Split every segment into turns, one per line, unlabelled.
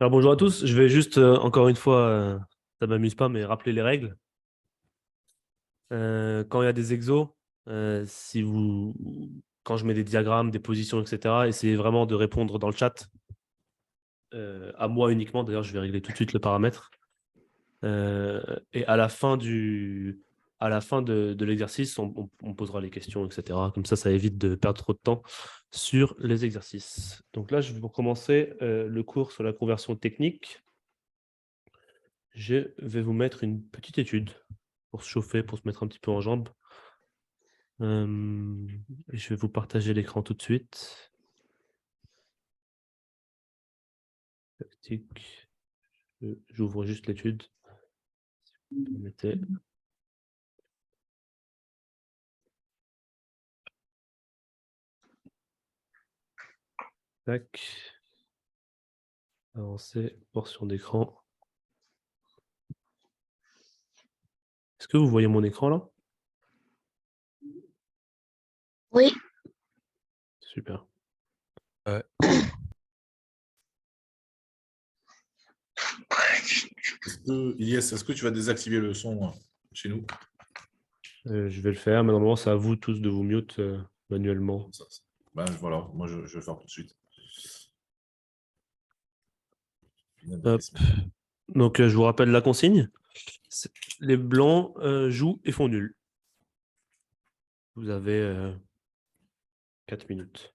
Alors bonjour à tous, je vais juste encore une fois, ça m'amuse pas, mais rappeler les règles. Quand il y a des exos, si vous, quand je mets des diagrammes, des positions, etc., essayez vraiment de répondre dans le chat, à moi uniquement. D'ailleurs, je vais régler tout de suite le paramètre. Et à la fin de l'exercice, on posera les questions, etc. Comme ça évite de perdre trop de temps sur les exercices. Donc là, je vais pour commencer le cours sur la conversion technique. Je vais vous mettre une petite étude pour se chauffer, pour se mettre un petit peu en jambes. Euh, je vais vous partager l'écran tout de suite. Tactique. J'ouvre juste l'étude. Permettez. Tac. Avancer. Portion d'écran. Est-ce que vous voyez mon écran là?
Oui,
Super.
Ouais.
Est-ce que tu vas désactiver le son chez nous?
Je vais le faire, mais normalement, c'est à vous tous de vous mute manuellement.
Ben, voilà, moi je vais le faire tout de suite.
Hop. Donc, je vous rappelle la consigne. Les blancs jouent et font nul. Vous avez 4 minutes.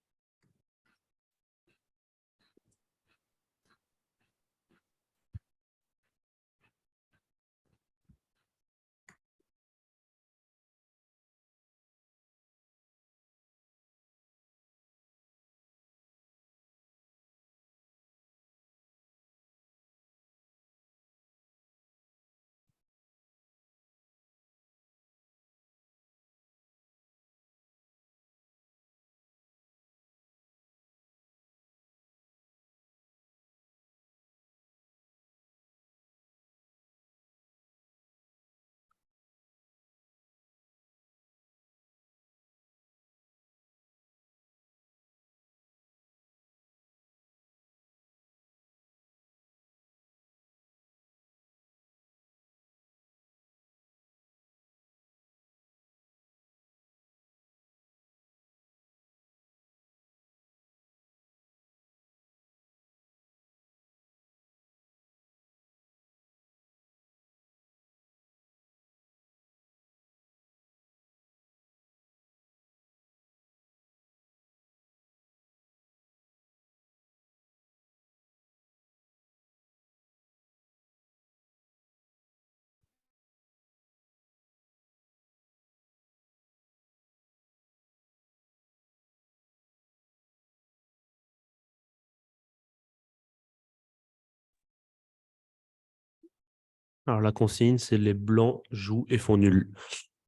Alors, la consigne, c'est les blancs jouent et font nul.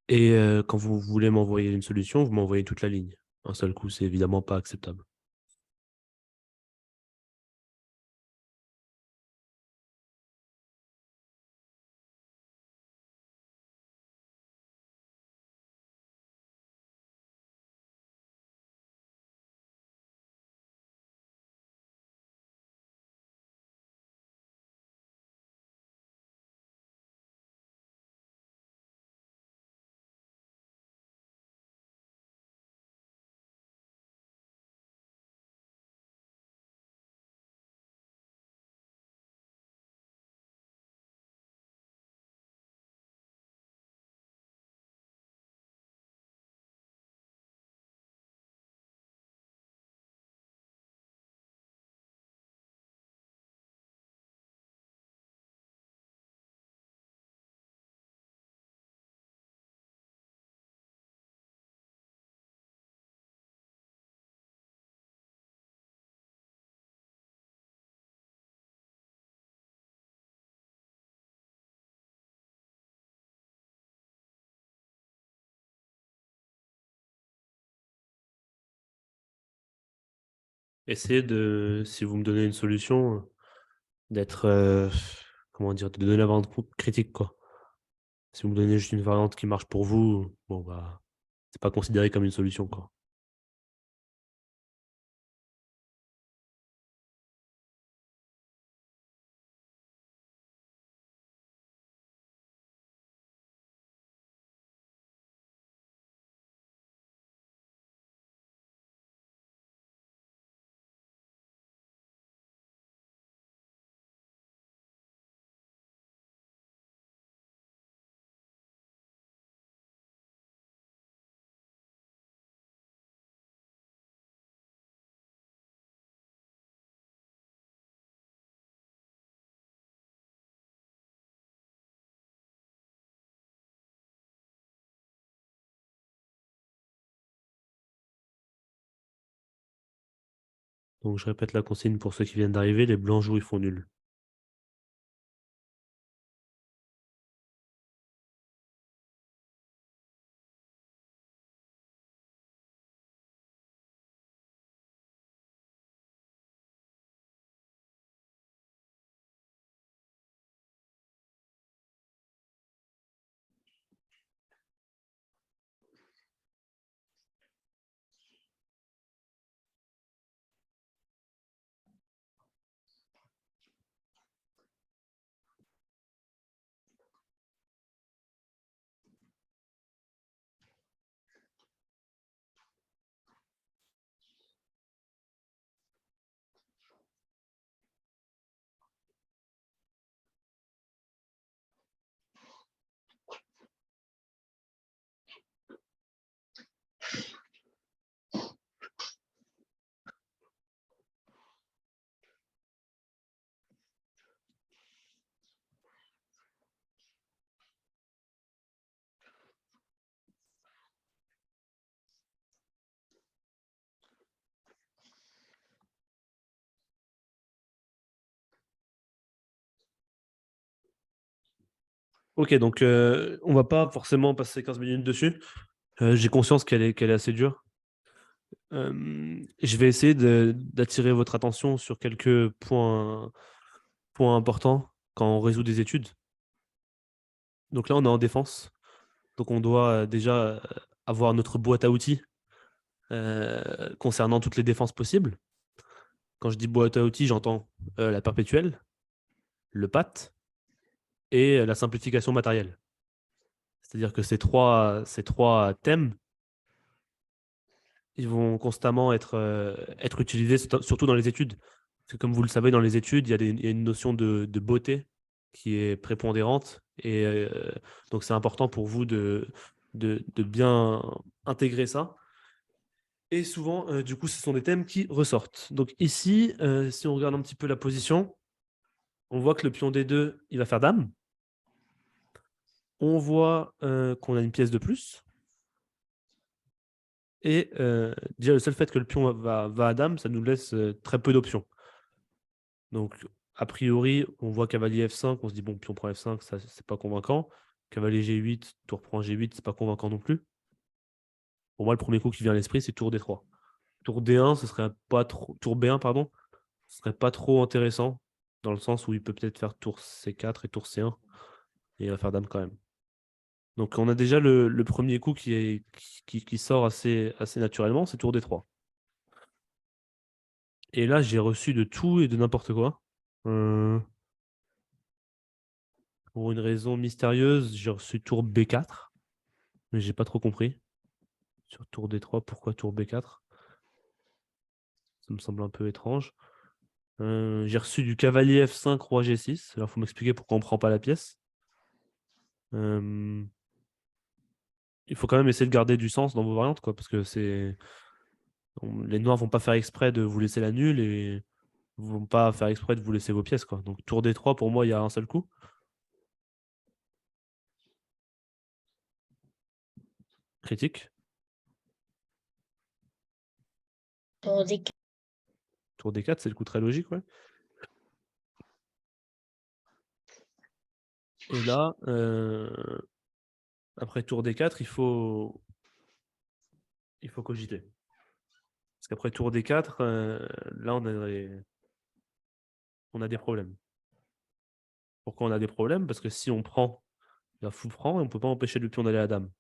Et quand vous voulez m'envoyer une solution, vous m'envoyez toute la ligne. Un seul coup, c'est évidemment pas acceptable. Essayez de, si vous me donnez une solution, d'être, comment dire, de donner la variante critique, quoi. Si vous me donnez juste une variante qui marche pour vous, bon, bah, c'est pas considéré comme une solution, quoi. Donc je répète la consigne pour ceux qui viennent d'arriver, les blancs jouent, ils font nul. Ok, donc on va pas forcément passer 15 minutes dessus. J'ai conscience qu'elle est assez dure. Je vais essayer d'attirer votre attention sur quelques points importants quand on résout des études. Donc là, on est en défense. Donc on doit déjà avoir notre boîte à outils concernant toutes les défenses possibles. Quand je dis boîte à outils, j'entends la perpétuelle, le PAT et la simplification matérielle. C'est-à-dire que ces trois thèmes, ils vont constamment être utilisés, surtout dans les études. Parce que comme vous le savez, dans les études, il y a une notion de beauté qui est prépondérante. Et donc, c'est important pour vous de bien intégrer ça. Et souvent, du coup, ce sont des thèmes qui ressortent. Donc ici, si on regarde un petit peu la position, on voit que le pion D2, il va faire dame. On voit qu'on a une pièce de plus. Et déjà, le seul fait que le pion va à dame, ça nous laisse très peu d'options. Donc, a priori, on voit cavalier F5, on se dit, bon, pion prend F5, ça, c'est pas convaincant. Cavalier G8, tour prend G8, c'est pas convaincant non plus. Pour moi, le premier coup qui vient à l'esprit, c'est tour D3. Tour D1, ce serait pas trop. Tour B1, pardon, ce serait pas trop intéressant, dans le sens où il peut peut-être faire tour C4 et tour C1, et il va faire dame quand même. Donc, on a déjà le premier coup qui sort assez naturellement, c'est tour D3. Et là, j'ai reçu de tout et de n'importe quoi. Pour une raison mystérieuse, j'ai reçu tour B4, mais j'ai pas trop compris. Sur tour D3, pourquoi tour B4? Ça me semble un peu étrange. J'ai reçu du cavalier F5, roi G6. Alors, il faut m'expliquer pourquoi on prend pas la pièce. Il faut quand même essayer de garder du sens dans vos variantes, quoi, parce que les noirs vont pas faire exprès de vous laisser la nulle et vont pas faire exprès de vous laisser vos pièces, quoi. Donc tour D3, pour moi, il y a un seul coup. Critique.
Tour des
Tour D4, c'est le coup très logique, ouais. Et là, après tour D4, il faut cogiter. Parce qu'après tour D4, là, on a des problèmes. Pourquoi on a des problèmes? Parce que si on prend, la fou prend, et on ne peut pas empêcher le pion d'aller à la dame.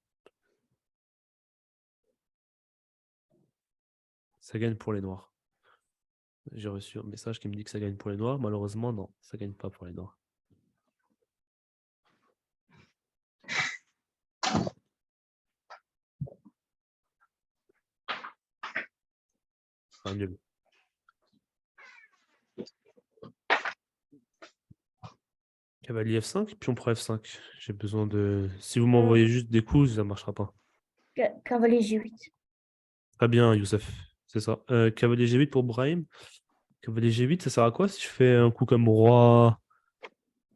Ça gagne pour les noirs. J'ai reçu un message qui me dit que ça gagne pour les noirs. Malheureusement, non, ça gagne pas pour les noirs. Enfin, nul. Cavalier F5, pion pour F5. J'ai besoin de. Si vous m'envoyez juste des coups, ça ne marchera pas.
cavalier G8.
Très bien, Youssef. C'est ça. Cavalier G8 pour Brahim. Cavalier G8, ça sert à quoi si je fais un coup comme roi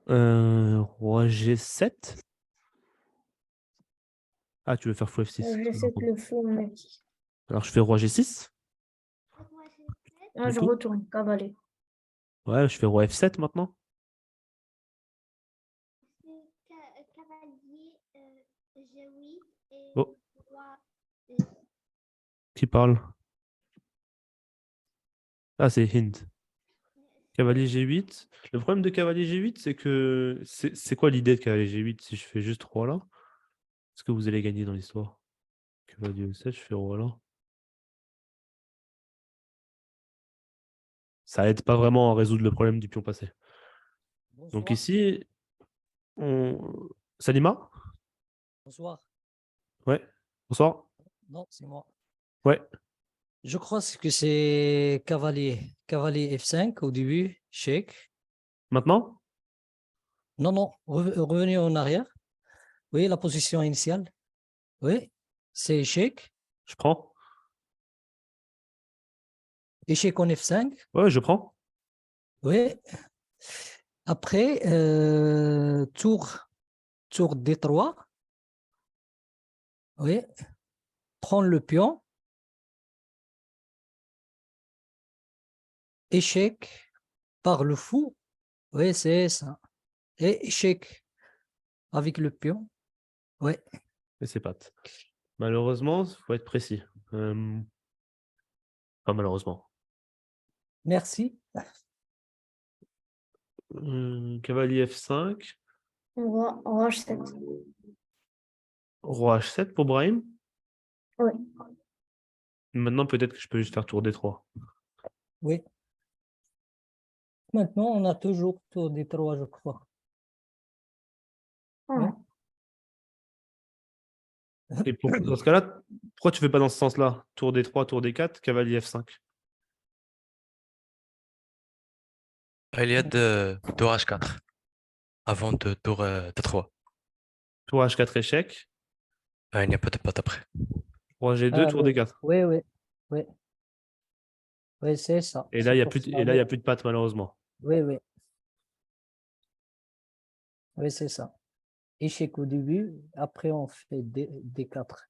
G7? Ah, tu veux faire fou F6.
Je sais que le fou, on a dit.
Alors je fais roi G6.
Non,
Du
je
coup
retourne, cavalier.
Ouais, je fais roi F7 maintenant.
Cavalier G8 et
Oh,
roi.
qui parle? Ah, c'est Hind. Cavalier G8. Le problème de cavalier G8, c'est que... C'est quoi l'idée de cavalier G8 si je fais juste roi là? Est-ce que vous allez gagner dans l'histoire? Cavalier E7, je fais roi là. Ça aide pas vraiment à résoudre le problème du pion passé. Donc
Bonsoir.
ici, on... Salima?
Bonsoir.
Ouais. Bonsoir.
Non, c'est moi.
Ouais.
Je crois que c'est cavalier F5 au début, chèque.
Maintenant?
Non, non, revenez en arrière. Oui, la position initiale. Oui, c'est échec.
Je prends.
Échec en F5.
Ouais, je prends.
Oui. Après, tour D3. Oui. Prendre le pion. Échec par le fou. Oui, c'est ça. Et échec avec le pion. Oui.
Mais c'est pattes. Malheureusement, il faut être précis. Pas malheureusement.
Merci.
Cavalier F5.
Roi H7.
Roi H7 pour Brahim.
Oui.
Maintenant, peut-être que je peux juste faire tour D3.
Oui. Maintenant, on a toujours tour D3, je crois.
Ah.
Non?
Et dans ce cas-là, pourquoi tu fais pas dans ce sens-là? Tour D3, tour D4, cavalier F5.
Il y a tour H4 avant de tour T3.
Tour H4 échec.
Il n'y a pas de patte après.
Roi G2,
Ah,
tour
oui,
D4.
oui, oui, oui, oui, c'est ça.
Et là,
C'est
il n'y a
pour
plus de,
cela,
et là, il
oui,
y a plus de pattes, malheureusement.
oui, oui, oui, c'est ça. Échec au début, après on fait D4.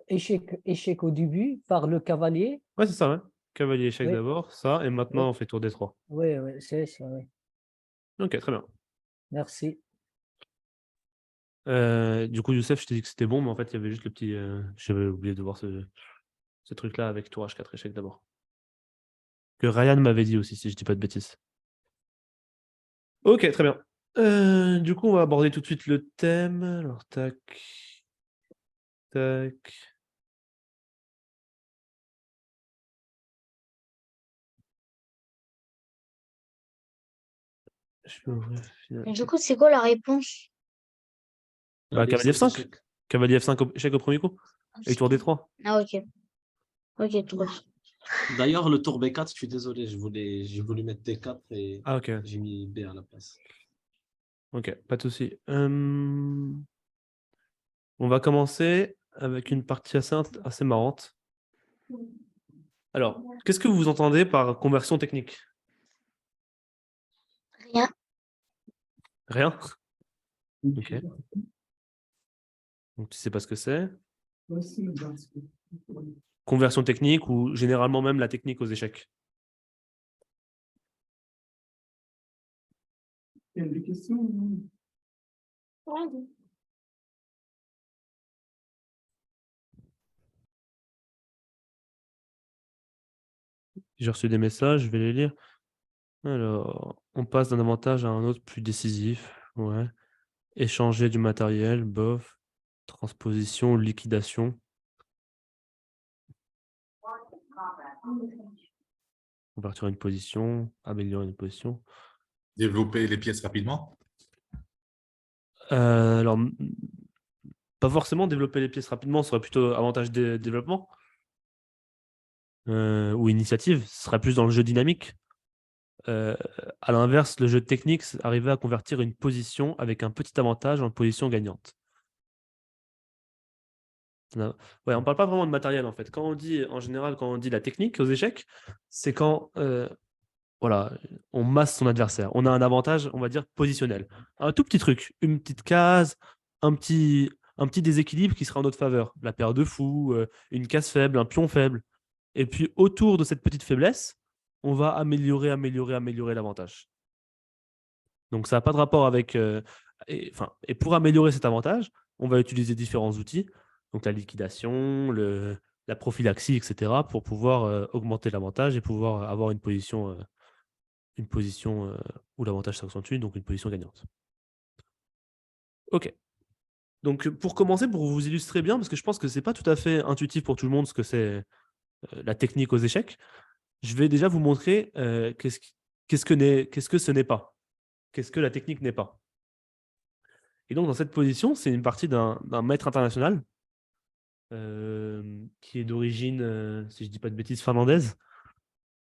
Échec au début par le cavalier.
Ouais, c'est ça, ouais. Cavalier échec
Oui,
d'abord, ça. Et
oui,
maintenant, on fait tour D3.
oui, oui, c'est ça, oui.
Ok, très bien.
Merci.
Du coup, Youssef, je t'ai dit que c'était bon, mais en fait, il y avait juste le petit. J'avais oublié de voir ce truc-là avec tour H4 échec d'abord. Que Ryan m'avait dit aussi, si je dis pas de bêtises. Ok, très bien. Du coup, on va aborder tout de suite le thème. Alors, tac. Tac. Je peux ouvrir.
Et du coup, c'est quoi la réponse?
Bah, cavalier F5. Cavalier F5 échec au premier coup. Et tour D3.
Ah, ok. Ok, trop.
D'ailleurs, le tour B4, je suis désolé, j'ai voulu mettre D4 et
Ah, ok.
j'ai mis B à la place.
Ok, pas de souci. On va commencer avec une partie assez marrante. Alors, qu'est-ce que vous entendez par conversion technique?
Rien.
Rien? Ok. Donc, tu sais pas ce que c'est. Conversion technique ou généralement même la technique aux échecs. J'ai reçu des messages, je vais les lire. Alors, on passe d'un avantage à un autre plus décisif. Ouais. Échanger du matériel, bof. Transposition, liquidation. Convertir une position, améliorer une position.
Développer les pièces rapidement.
Alors, pas forcément développer les pièces rapidement, ce serait plutôt avantage de développement ou initiative, ce serait plus dans le jeu dynamique. À l'inverse, le jeu technique, c'est arriver à convertir une position avec un petit avantage en position gagnante. Ouais, on ne parle pas vraiment de matériel en fait. Quand on dit, en général, quand on dit la technique aux échecs, c'est quand voilà, on masse son adversaire. On a un avantage, on va dire, positionnel. Un tout petit truc, une petite case, un petit un petit déséquilibre qui sera en notre faveur. La paire de fous, une case faible, un pion faible. Et puis, autour de cette petite faiblesse, on va améliorer l'avantage. Donc, ça n'a pas de rapport avec... et pour améliorer cet avantage, on va utiliser différents outils. Donc, la liquidation, la prophylaxie, etc. pour pouvoir augmenter l'avantage et pouvoir avoir une position où l'avantage s'accentue, donc une position gagnante. Ok. Donc, pour commencer, pour vous illustrer bien, parce que je pense que ce n'est pas tout à fait intuitif pour tout le monde ce que c'est la technique aux échecs, je vais déjà vous montrer qu'est-ce que ce n'est pas. Qu'est-ce que la technique n'est pas. Et donc, dans cette position, c'est une partie d'un maître international qui est d'origine, si je ne dis pas de bêtises, finlandaise,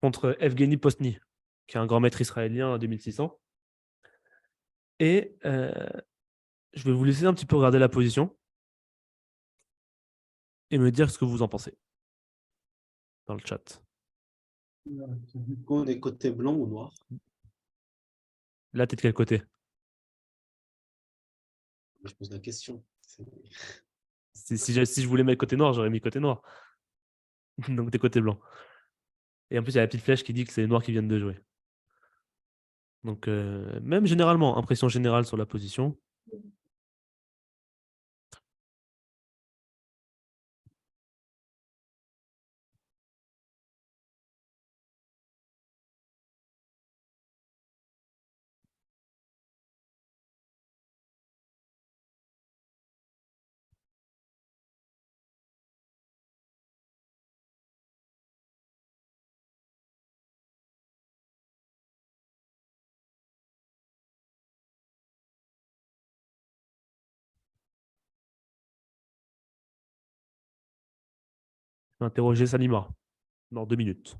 contre Evgeny Postny, qui est un grand maître israélien à 2600. Et je vais vous laisser un petit peu regarder la position et me dire ce que vous en pensez dans le chat.
Du coup, on est côté blanc ou noir?
Là, t'es de quel côté?
Je pose la question.
Si je voulais mettre côté noir, j'aurais mis côté noir. Donc, t'es côté blanc. Et en plus, il y a la petite flèche qui dit que c'est les noirs qui viennent de jouer. Donc, même généralement, impression générale sur la position. Je vais interroger Salima dans 2 minutes.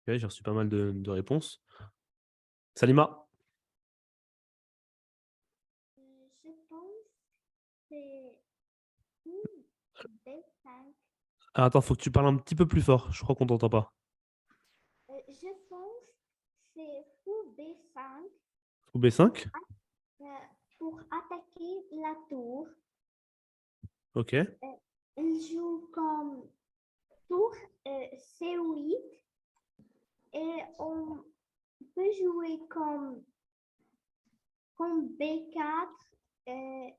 Ok, j'ai reçu pas mal de réponses. Salima,
Je pense que c'est fou B5.
attends, faut que tu parles un petit peu plus fort. Je crois qu'on t'entend pas.
Je pense que c'est fou B5
Ou B5?
euh, pour attaquer la tour.
Ok.
Il joue comme tour C8 et on peut jouer comme B4 et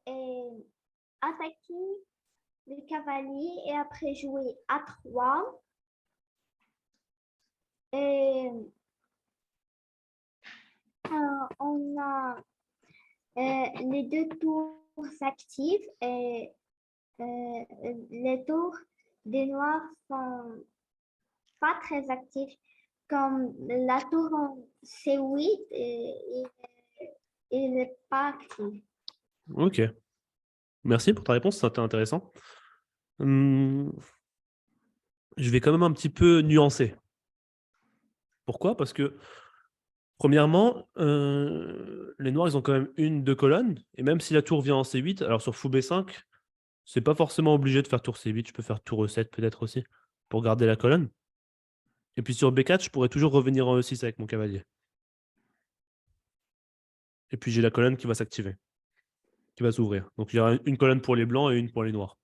attaquer le cavalier et après jouer A3. Et on a les 2 tours actives et les tours des noirs sont pas très actifs. Comme la tour en C8, il n'est pas actif.
Ok. Merci pour ta réponse, c'était intéressant. Je vais quand même un petit peu nuancer. Pourquoi? Parce que, premièrement, les noirs, ils ont quand même 1-2 colonnes. Et même si la tour vient en C8, alors sur fou B5, c'est pas forcément obligé de faire tour C8. Je peux faire tour E7 peut-être aussi, pour garder la colonne. Et puis sur B4, je pourrais toujours revenir en E6 avec mon cavalier. Et puis j'ai la colonne qui va s'activer, qui va s'ouvrir. Donc il y aura une colonne pour les blancs et une pour les noirs.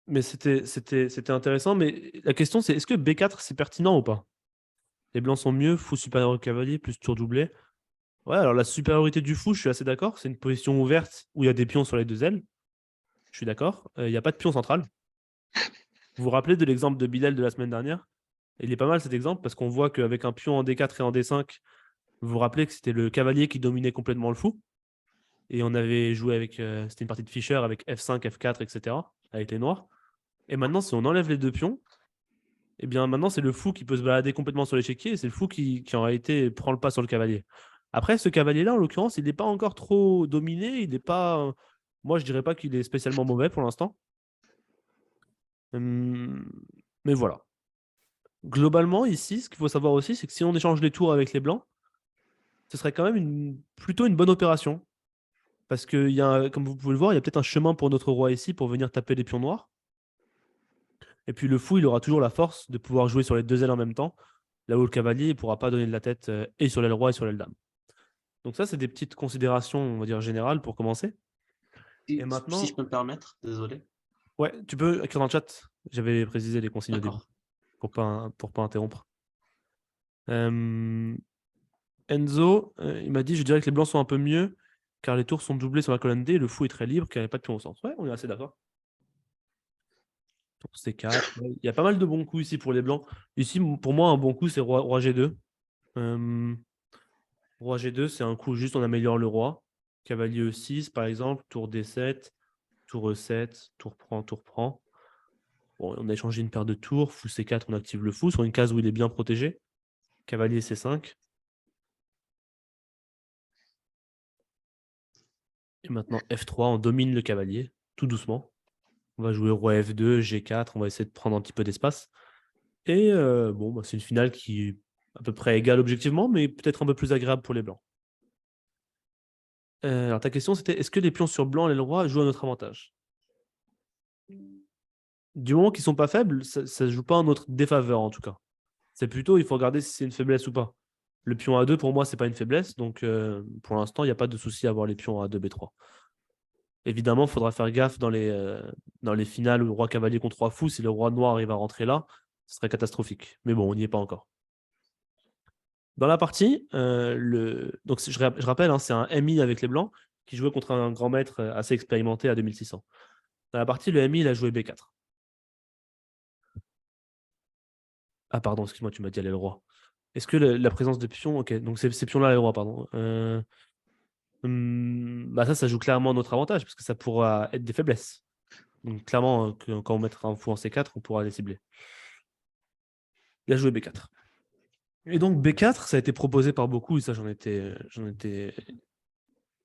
Mais c'était intéressant. Mais la question, c'est est-ce que B4, c'est pertinent ou pas? Les blancs sont mieux, fou supérieur au cavalier, plus tour doublé. Ouais, alors la supériorité du fou, je suis assez d'accord. C'est une position ouverte où il y a des pions sur les 2 ailes. Je suis d'accord. Il n'y a pas de pion central. Vous vous rappelez de l'exemple de Bilal de la semaine dernière? Il est pas mal cet exemple parce qu'on voit qu'avec un pion en D4 et en D5, vous vous rappelez que c'était le cavalier qui dominait complètement le fou. Et on avait joué avec, c'était une partie de Fischer avec F5, F4, etc. avec les noirs. Et maintenant, si on enlève les deux pions, eh bien maintenant c'est le fou qui peut se balader complètement sur l'échiquier et c'est le fou qui en réalité prend le pas sur le cavalier. Après, ce cavalier-là, en l'occurrence, il n'est pas encore trop dominé. Il n'est pas. Moi, je dirais pas qu'il est spécialement mauvais pour l'instant. Mais voilà. Globalement, ici, ce qu'il faut savoir aussi, c'est que si on échange les tours avec les blancs, ce serait quand même plutôt une bonne opération. Parce que, comme vous pouvez le voir, il y a peut-être un chemin pour notre roi ici pour venir taper les pions noirs. Et puis le fou, il aura toujours la force de pouvoir jouer sur les deux ailes en même temps, là où le cavalier ne pourra pas donner de la tête et sur l'aile roi et sur l'aile dame. Donc ça, c'est des petites considérations, on va dire, générales pour commencer. Et maintenant...
Si je peux me permettre, désolé.
Ouais, tu peux écrire dans le chat. J'avais précisé les consignes au début
D'accord.
pour pas interrompre. Enzo, il m'a dit, je dirais que les blancs sont un peu mieux, car les tours sont doublés sur la colonne D et le fou est très libre, car il n'y a pas de pion au centre. Ouais, on est assez d'accord. Tour C4. Il y a pas mal de bons coups ici pour les blancs. Ici, pour moi, un bon coup, c'est roi G2. Roi G2, c'est un coup juste on améliore le roi. Cavalier E6, par exemple, tour D7, tour E7, tour prend, tour prend. Bon, on a échangé une paire de tours. Fou C4, on active le fou sur une case où il est bien protégé. Cavalier C5. Et maintenant F3, on domine le cavalier, tout doucement. On va jouer roi F2, G4, on va essayer de prendre un petit peu d'espace. Et bon, bah, c'est une finale qui est à peu près égale objectivement, mais peut-être un peu plus agréable pour les blancs. Alors ta question c'était, est-ce que les pions sur blanc et le roi jouent à notre avantage? Du moment qu'ils ne sont pas faibles, ça ne joue pas en notre défaveur en tout cas. C'est plutôt, il faut regarder si c'est une faiblesse ou pas. Le pion A2, pour moi, c'est pas une faiblesse, donc pour l'instant, il n'y a pas de souci à avoir les pions A2, B3. Évidemment, il faudra faire gaffe dans les finales où le roi cavalier contre roi fou, si le roi noir arrive à rentrer là, ce serait catastrophique. Mais bon, on n'y est pas encore. Dans la partie, donc, je rappelle, hein, c'est un MI avec les blancs qui jouait contre un grand maître assez expérimenté à 2600. Dans la partie, le MI, il a joué B4. Ah, pardon, excuse-moi, tu m'as dit aller le roi. Est-ce que la présence de pions. Ok, donc ces pions-là, les rois, pardon. Bah ça joue clairement à notre avantage, parce que ça pourra être des faiblesses. Donc clairement, quand on mettra un fou en C4, on pourra les cibler. Il a joué B4. Et donc B4, ça a été proposé par beaucoup, et ça j'en étais,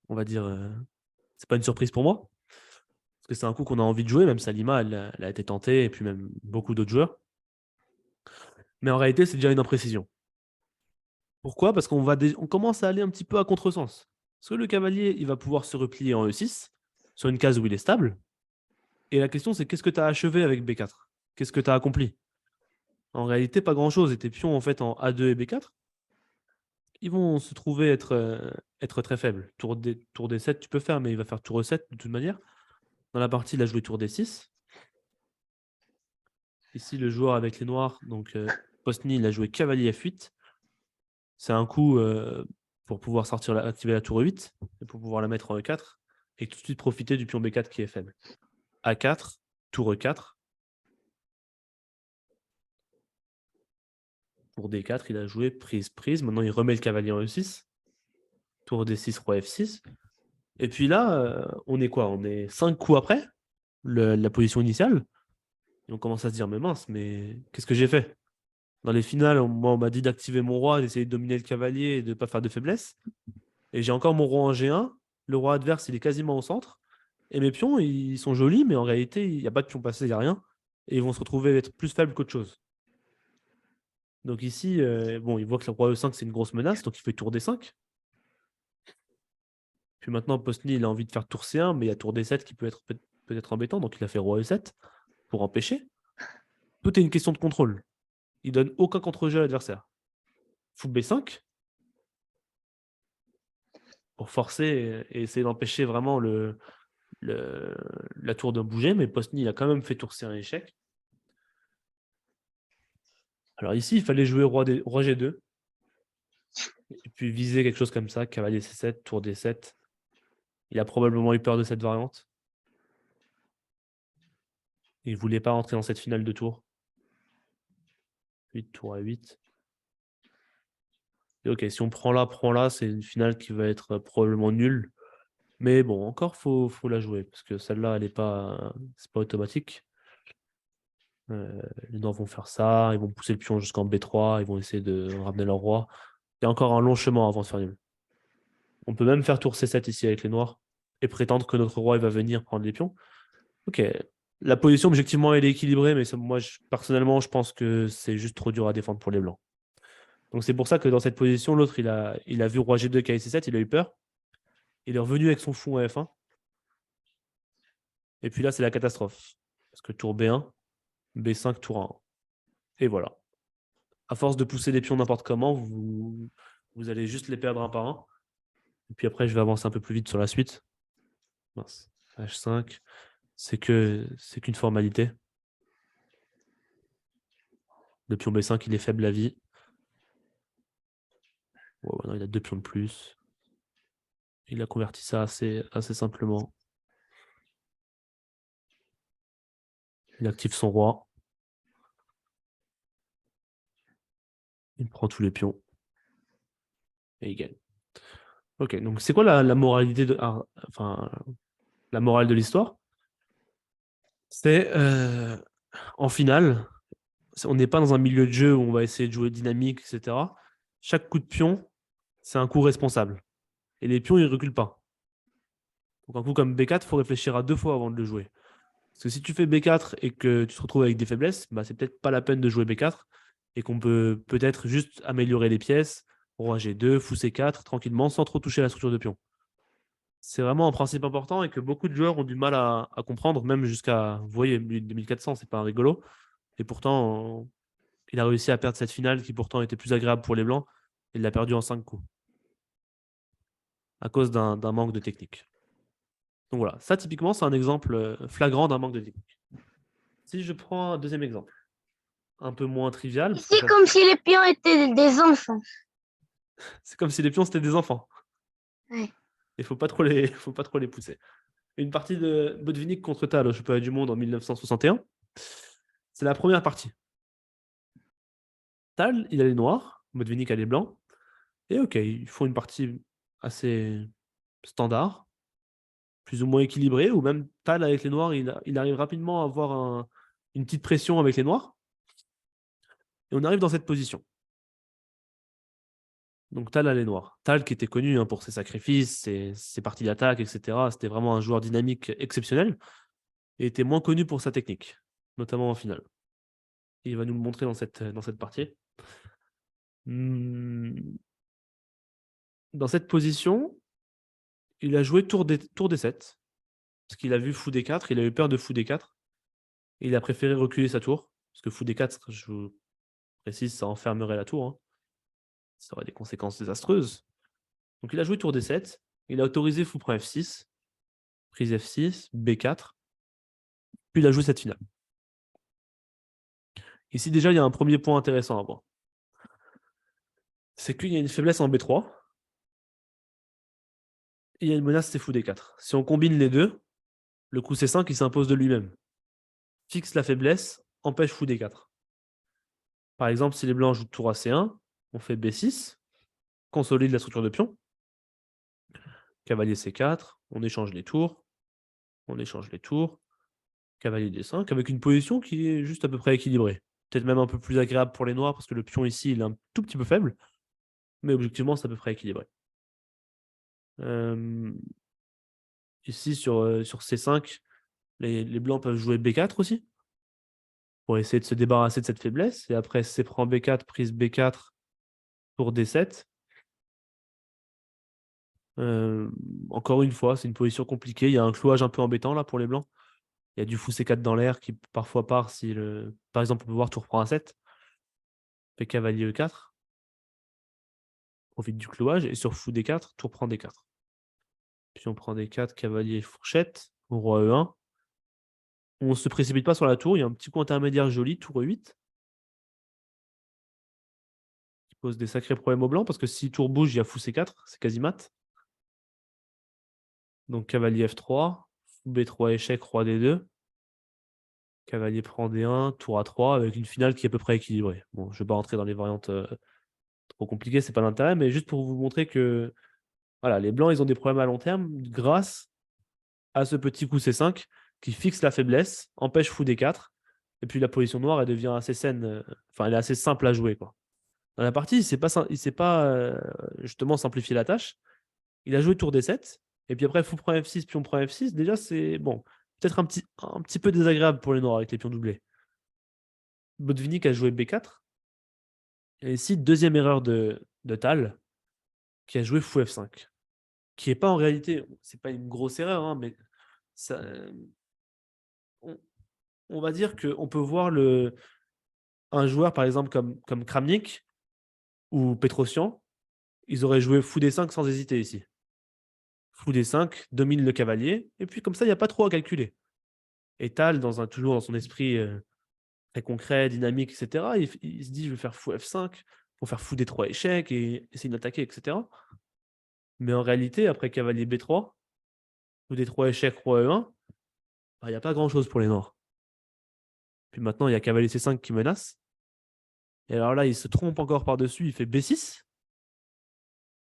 on va dire, c'est pas une surprise pour moi, parce que c'est un coup qu'on a envie de jouer, même Salima, elle a été tentée, et puis même beaucoup d'autres joueurs. Mais en réalité, c'est déjà une imprécision. Pourquoi? Parce on commence à aller un petit peu à contresens. Parce que le cavalier, il va pouvoir se replier en E6, sur une case où il est stable. Et la question, c'est qu'est-ce que tu as achevé avec B4? Qu'est-ce que tu as accompli? En réalité, pas grand-chose. Et tes pions, en fait, en A2 et B4, ils vont se trouver être très faibles. Tour D7, tu peux faire, mais il va faire tour E7 de toute manière. Dans la partie, il a joué tour D6. Ici, le joueur avec les noirs, donc Postny, il a joué cavalier F8. C'est un coup pour pouvoir activer la tour E8 et pour pouvoir la mettre en E4 et tout de suite profiter du pion B4 qui est faible. A4, tour E4. Pour D4, il a joué prise. Maintenant, il remet le cavalier en E6. Tour D6, roi F6. Et puis là, on est quoi? On est 5 coups après la position initiale. Et on commence à se dire, mais mince, mais qu'est-ce que j'ai fait? Dans les finales, on m'a dit d'activer mon roi, d'essayer de dominer le cavalier et de ne pas faire de faiblesse. Et j'ai encore mon roi en G1. Le roi adverse, il est quasiment au centre. Et mes pions, ils sont jolis, mais en réalité, il n'y a pas de pion passé, il n'y a rien. Et ils vont se retrouver être plus faibles qu'autre chose. Donc ici, bon, il voit que le roi E5, c'est une grosse menace, donc il fait tour D5. Puis maintenant, Postny, il a envie de faire tour C1, mais il y a tour D7 qui peut être embêtant, donc il a fait roi E7 pour empêcher. Tout est une question de contrôle. Il donne aucun contre-jeu à l'adversaire. Fou B5 pour forcer et essayer d'empêcher vraiment la tour de bouger, mais Postny, il a quand même fait tour C1 échec. Alors ici, il fallait jouer roi G2. Et puis viser quelque chose comme ça, cavalier C7, tour D7. Il a probablement eu peur de cette variante. Il ne voulait pas rentrer dans cette finale de tour. 8, tour à 8. Et ok, si on prend là, c'est une finale qui va être probablement nulle. Mais bon, encore, faut la jouer, parce que celle-là, c'est pas automatique. Les Noirs vont faire ça, ils vont pousser le pion jusqu'en B3, ils vont essayer de ramener leur roi. Il y a encore un long chemin avant de faire nul. On peut même faire tour C7 ici avec les Noirs et prétendre que notre roi il va venir prendre les pions. Ok, la position objectivement elle est équilibrée, mais moi personnellement je pense que c'est juste trop dur à défendre pour les Blancs. Donc c'est pour ça que dans cette position, l'autre il a vu roi G2 KI C7, il a eu peur. Il est revenu avec son fou à F1. Et puis là c'est la catastrophe. Parce que tour B1, B5, tour 1. Et voilà. À force de pousser les pions n'importe comment, vous allez juste les perdre un par un. Et puis après, je vais avancer un peu plus vite sur la suite. Mince. H5, c'est qu'une formalité. Le pion B5, il est faible à vie. Oh, non, il a 2 pions de plus. Il a converti ça assez simplement. Il active son roi. Il prend tous les pions. Et il gagne. Ok, donc c'est quoi la moralité la morale de l'histoire? C'est en finale, on n'est pas dans un milieu de jeu où on va essayer de jouer dynamique, etc. Chaque coup de pion, c'est un coup responsable. Et les pions, ils ne reculent pas. Donc un coup comme B4, il faut réfléchir à 2 fois avant de le jouer. Parce que si tu fais B4 et que tu te retrouves avec des faiblesses, bah, c'est peut-être pas la peine de jouer B4 et qu'on peut peut-être juste améliorer les pièces, roi G2, fou C4, tranquillement, sans trop toucher la structure de pion. C'est vraiment un principe important et que beaucoup de joueurs ont du mal à comprendre, même jusqu'à, vous voyez, 2400, c'est pas un rigolo. Et pourtant, il a réussi à perdre cette finale qui pourtant était plus agréable pour les Blancs. Il l'a perdu en 5 coups. À cause d'un manque de technique. Donc voilà, ça typiquement, c'est un exemple flagrant d'un manque de technique. Si je prends un deuxième exemple, un peu moins trivial, parce que
C'est comme si les pions étaient des enfants.
c'est comme si les pions c'était des enfants.
Ouais.
Il faut pas trop les pousser. Une partie de Botvinnik contre Tal au championnat du monde en 1961. C'est la première partie. Tal, il a les noirs, Botvinnik a les blancs. Et ok, ils font une partie assez standard, plus ou moins équilibrée, ou même Tal avec les noirs, il arrive rapidement à avoir une petite pression avec les noirs. Et on arrive dans cette position. Donc Tal a les noirs. Tal qui était connu pour ses sacrifices, ses parties d'attaque, etc. C'était vraiment un joueur dynamique exceptionnel et était moins connu pour sa technique, notamment en finale. Et il va nous le montrer dans cette partie. Dans cette position, il a joué tour D7, parce qu'il a vu fou D4, il a eu peur de fou D4, et il a préféré reculer sa tour, parce que fou D4, je vous précise, ça enfermerait la tour. Hein. Ça aurait des conséquences désastreuses. Donc il a joué tour D7, il a autorisé fou prend F6, prise F6, B4, puis il a joué cette finale. Ici déjà, il y a un premier point intéressant à voir. C'est qu'il y a une faiblesse en B3, et il y a une menace, c'est fou D4. Si on combine les deux, le coup C5, il s'impose de lui-même. Fixe la faiblesse, empêche fou D4. Par exemple, si les blancs jouent tour à C1, on fait B6, consolide la structure de pion, cavalier C4, on échange les tours, cavalier D5, avec une position qui est juste à peu près équilibrée. Peut-être même un peu plus agréable pour les noirs, parce que le pion ici, il est un tout petit peu faible, mais objectivement, c'est à peu près équilibré. Ici, sur C5, les blancs peuvent jouer B4 aussi, pour essayer de se débarrasser de cette faiblesse. Et après, C prend B4, prise B4, tour D7. Encore une fois, c'est une position compliquée. Il y a un clouage un peu embêtant là pour les blancs. Il y a du fou C4 dans l'air qui parfois part si par exemple, on peut voir tour prend A7. Fait cavalier E4. Profite du clouage. Et sur fou D4, tour prend D4. Puis on prend D4, cavalier fourchette, roi E1. On ne se précipite pas sur la tour. Il y a un petit coup intermédiaire joli, tour E8. Qui pose des sacrés problèmes aux blancs parce que si tour bouge, il y a fou C4. C'est quasi mat. Donc cavalier F3, fou B3 échec, roi D2. Cavalier prend D1, tour A3, avec une finale qui est à peu près équilibrée. Bon, je ne vais pas rentrer dans les variantes trop compliquées, c'est pas l'intérêt, mais juste pour vous montrer que voilà, les blancs, ils ont des problèmes à long terme grâce à ce petit coup C5 qui fixe la faiblesse, empêche fou D4, et puis la position noire, elle devient assez saine, enfin, elle est assez simple à jouer, quoi. Dans la partie, il s'est pas justement simplifié la tâche. Il a joué tour D7, et puis après, fou prend F6, pion prend F6. Déjà, c'est bon, peut-être un petit peu désagréable pour les noirs avec les pions doublés. Botvinnik a joué B4. Et ici, deuxième erreur de Tal, qui a joué fou F5. Qui n'est pas en réalité, c'est pas une grosse erreur, hein, mais ça, on va dire qu'on peut voir un joueur, par exemple, comme Kramnik ou Petrosian, ils auraient joué fou D5 sans hésiter ici. Fou D5 domine le cavalier, et puis comme ça, il n'y a pas trop à calculer. Et Tal, toujours dans son esprit très concret, dynamique, etc., il se dit, je vais faire fou F5 pour faire fou D3 échec et essayer d'attaquer, etc. Mais en réalité, après cavalier B3, ou D3 échec, roi E1, il n'y a pas grand-chose pour les noirs. Puis maintenant, il y a cavalier C5 qui menace. Et alors là, il se trompe encore par-dessus, il fait B6,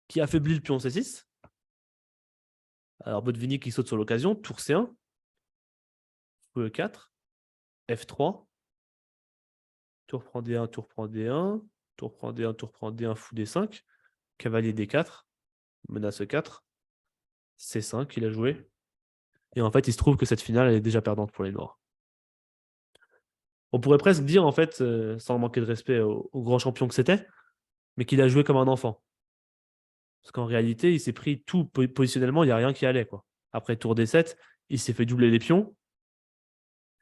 qui affaiblit le pion C6. Alors Botvinnik qui saute sur l'occasion, tour C1, fou E4, F3, tour prend D1, tour prend D1, tour prend D1, tour prend D1, fou D5, cavalier D4, menace E4, C5, il a joué. Et en fait, il se trouve que cette finale, elle est déjà perdante pour les noirs. On pourrait presque dire, en fait, sans manquer de respect au grand champion que c'était, mais qu'il a joué comme un enfant. Parce qu'en réalité, il s'est pris tout positionnellement, il n'y a rien qui allait, quoi. Après tour D7, il s'est fait doubler les pions.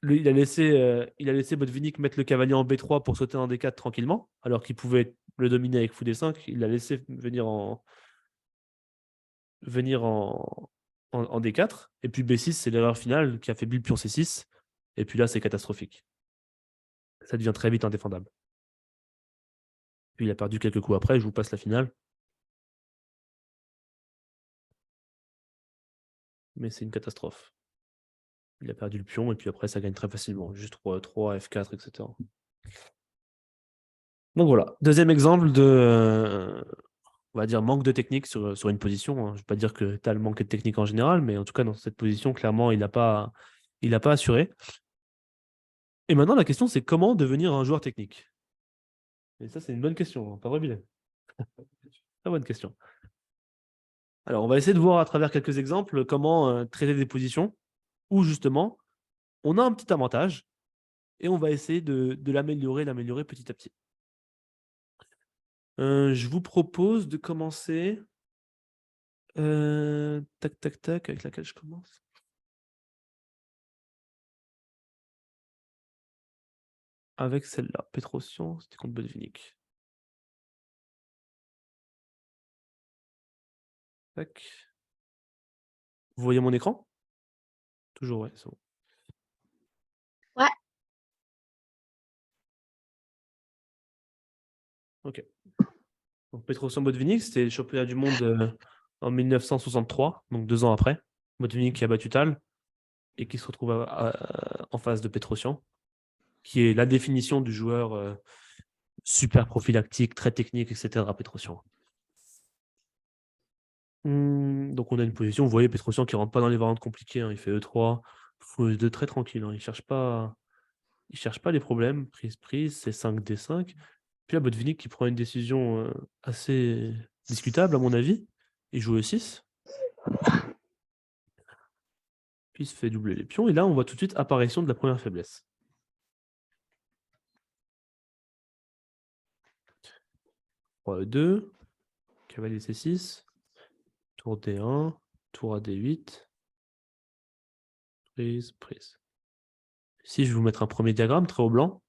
Il a laissé Botvinnik mettre le cavalier en B3 pour sauter en D4 tranquillement, alors qu'il pouvait le dominer avec fou D5. Il l'a laissé venir en D4. Et puis B6, c'est l'erreur finale qui a affaibli le pion C6. Et puis là, c'est catastrophique. Ça devient très vite indéfendable. Puis il a perdu quelques coups après, je vous passe la finale. Mais c'est une catastrophe. Il a perdu le pion et puis après ça gagne très facilement. Juste roi E3, F4, etc. Donc voilà, deuxième exemple de, on va dire, manque de technique sur une position. Je ne vais pas dire que Tal manque de technique en général, mais en tout cas dans cette position, clairement, il n'a pas assuré. Et maintenant, la question, c'est comment devenir un joueur technique? Et ça, c'est une bonne question, pas vrai, Bilal? Très bonne question. Alors, on va essayer de voir à travers quelques exemples comment traiter des positions où justement, on a un petit avantage et on va essayer de l'améliorer petit à petit. Je vous propose de commencer. Tac, tac, tac, avec laquelle je commence? Avec celle-là, Petrosian, c'était contre Botvinnik. Tac. Vous voyez mon écran? Toujours, ouais, c'est bon.
Ouais.
Ok. Donc Petrosian Botvinnik, c'était le championnat du monde en 1963, donc 2 ans après. Botvinnik qui a battu Tal et qui se retrouve en face de Petrosian, qui est la définition du joueur super prophylactique, très technique, etc. Petrosian. Donc on a une position, vous voyez Petrosian qui ne rentre pas dans les variantes compliquées, hein. Il fait E3, fou E2 très tranquille, hein. Il cherche pas les problèmes, prise, c'est 5 D5. Puis là, Botvinnik qui prend une décision assez discutable à mon avis, il joue E6. Puis il se fait doubler les pions, et là on voit tout de suite apparition de la première faiblesse. Roi E2, cavalier C6, tour D1, tour à D8, prise. Ici, je vais vous mettre un premier diagramme très au blanc.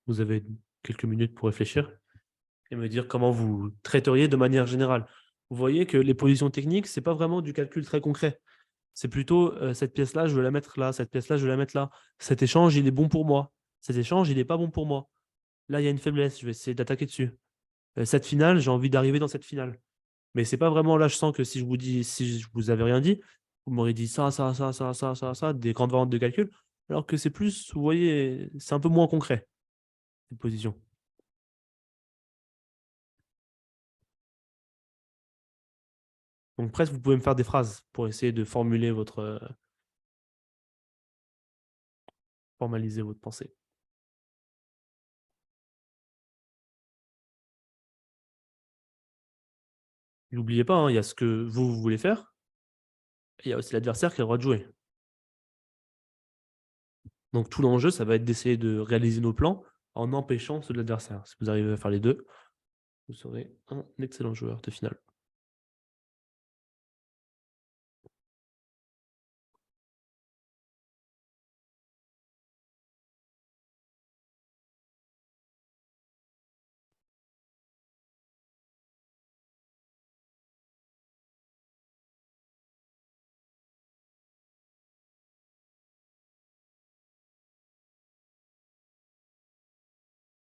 Vous avez quelques minutes pour réfléchir et me dire comment vous traiteriez de manière générale. Vous voyez que les positions techniques, ce n'est pas vraiment du calcul très concret. C'est plutôt cette pièce-là, je veux la mettre là, cette pièce-là, je veux la mettre là. Cet échange, il est bon pour moi. Cet échange, il n'est pas bon pour moi. Là, il y a une faiblesse, je vais essayer d'attaquer dessus. Cette finale, j'ai envie d'arriver dans cette finale. Mais c'est pas vraiment là, je sens que si je vous avais rien dit, vous m'aurez dit ça, des grandes variantes de calcul. alors que c'est plus, vous voyez, c'est un peu moins concret, cette position. Donc presque, vous pouvez me faire des phrases pour essayer de formuler formaliser votre pensée. N'oubliez pas, hein, il y a ce que vous voulez faire, et il y a aussi l'adversaire qui a le droit de jouer. Donc tout l'enjeu, ça va être d'essayer de réaliser nos plans en empêchant ceux de l'adversaire. Si vous arrivez à faire les deux, vous serez un excellent joueur de finale.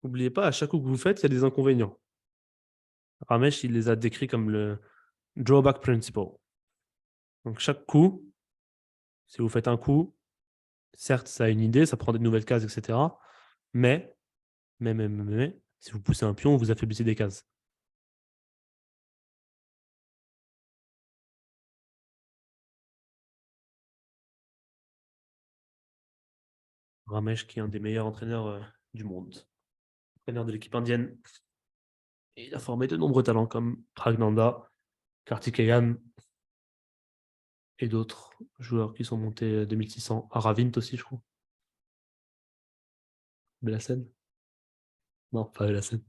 N'oubliez pas, à chaque coup que vous faites, il y a des inconvénients. Ramesh, il les a décrits comme le drawback principle. Donc chaque coup, si vous faites un coup, certes, ça a une idée, ça prend des nouvelles cases, etc. Mais, si vous poussez un pion, vous affaiblissez des cases. Ramesh, qui est un des meilleurs entraîneurs du monde, entraîneur de l'équipe indienne. Et il a formé de nombreux talents comme Pragnanda, Kartikeyan et d'autres joueurs qui sont montés 2600. Aravint aussi, je crois. Belassen? Non, pas Belassen.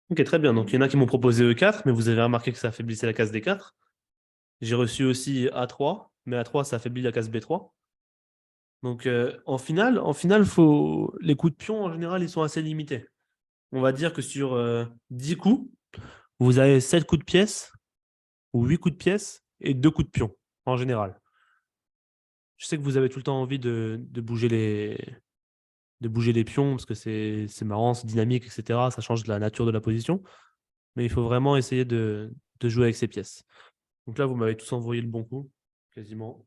Ok, très bien. Donc, il y en a qui m'ont proposé E4, mais vous avez remarqué que ça affaiblissait la case D4. J'ai reçu aussi A3, mais A3, ça affaiblit la case B3. Donc, en finale, les coups de pion, en général, ils sont assez limités. On va dire que sur 10 coups, vous avez 7 coups de pièce, ou 8 coups de pièce, et 2 coups de pion, en général. Je sais que vous avez tout le temps envie de bouger les pions, parce que c'est marrant, c'est dynamique, etc. Ça change de la nature de la position. Mais il faut vraiment essayer de jouer avec ces pièces. Donc là, vous m'avez tous envoyé le bon coup, quasiment.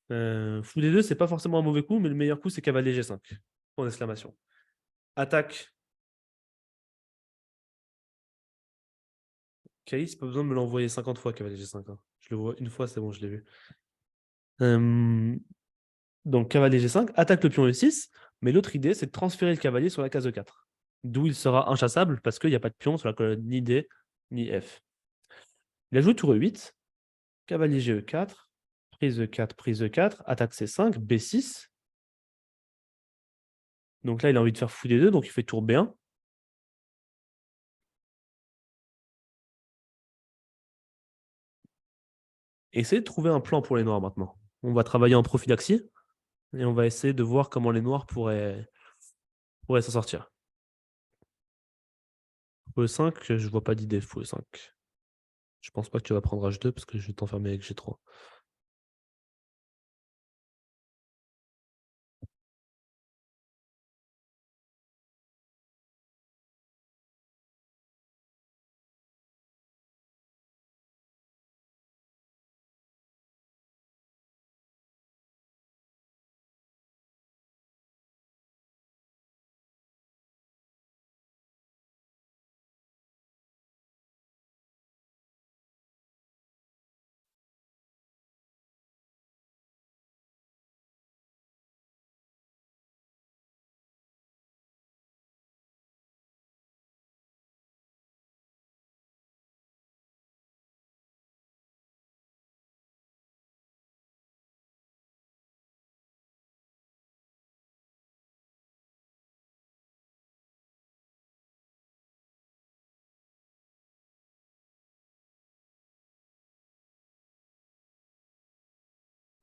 Fou des deux, c'est pas forcément un mauvais coup, mais le meilleur coup, c'est cavalier G5. Point d'exclamation. Attaque. Caïs, pas besoin de me l'envoyer 50 fois, cavalier G5. Hein. Je le vois une fois, c'est bon, je l'ai vu. Donc, cavalier G5, attaque le pion E6, mais l'autre idée, c'est de transférer le cavalier sur la case E4. D'où il sera inchassable, parce qu'il n'y a pas de pion sur la colonne ni D, ni F. Il a joué tour E8, cavalier GE4, prise E4, attaque C5, B6. Donc là, il a envie de faire fou des deux, donc il fait tour B1. Essayez de trouver un plan pour les noirs maintenant. On va travailler en prophylaxie et on va essayer de voir comment les noirs pourraient s'en sortir. Fou E5, je vois pas d'idée fou E5. Je pense pas que tu vas prendre H2 parce que je vais t'enfermer avec G3.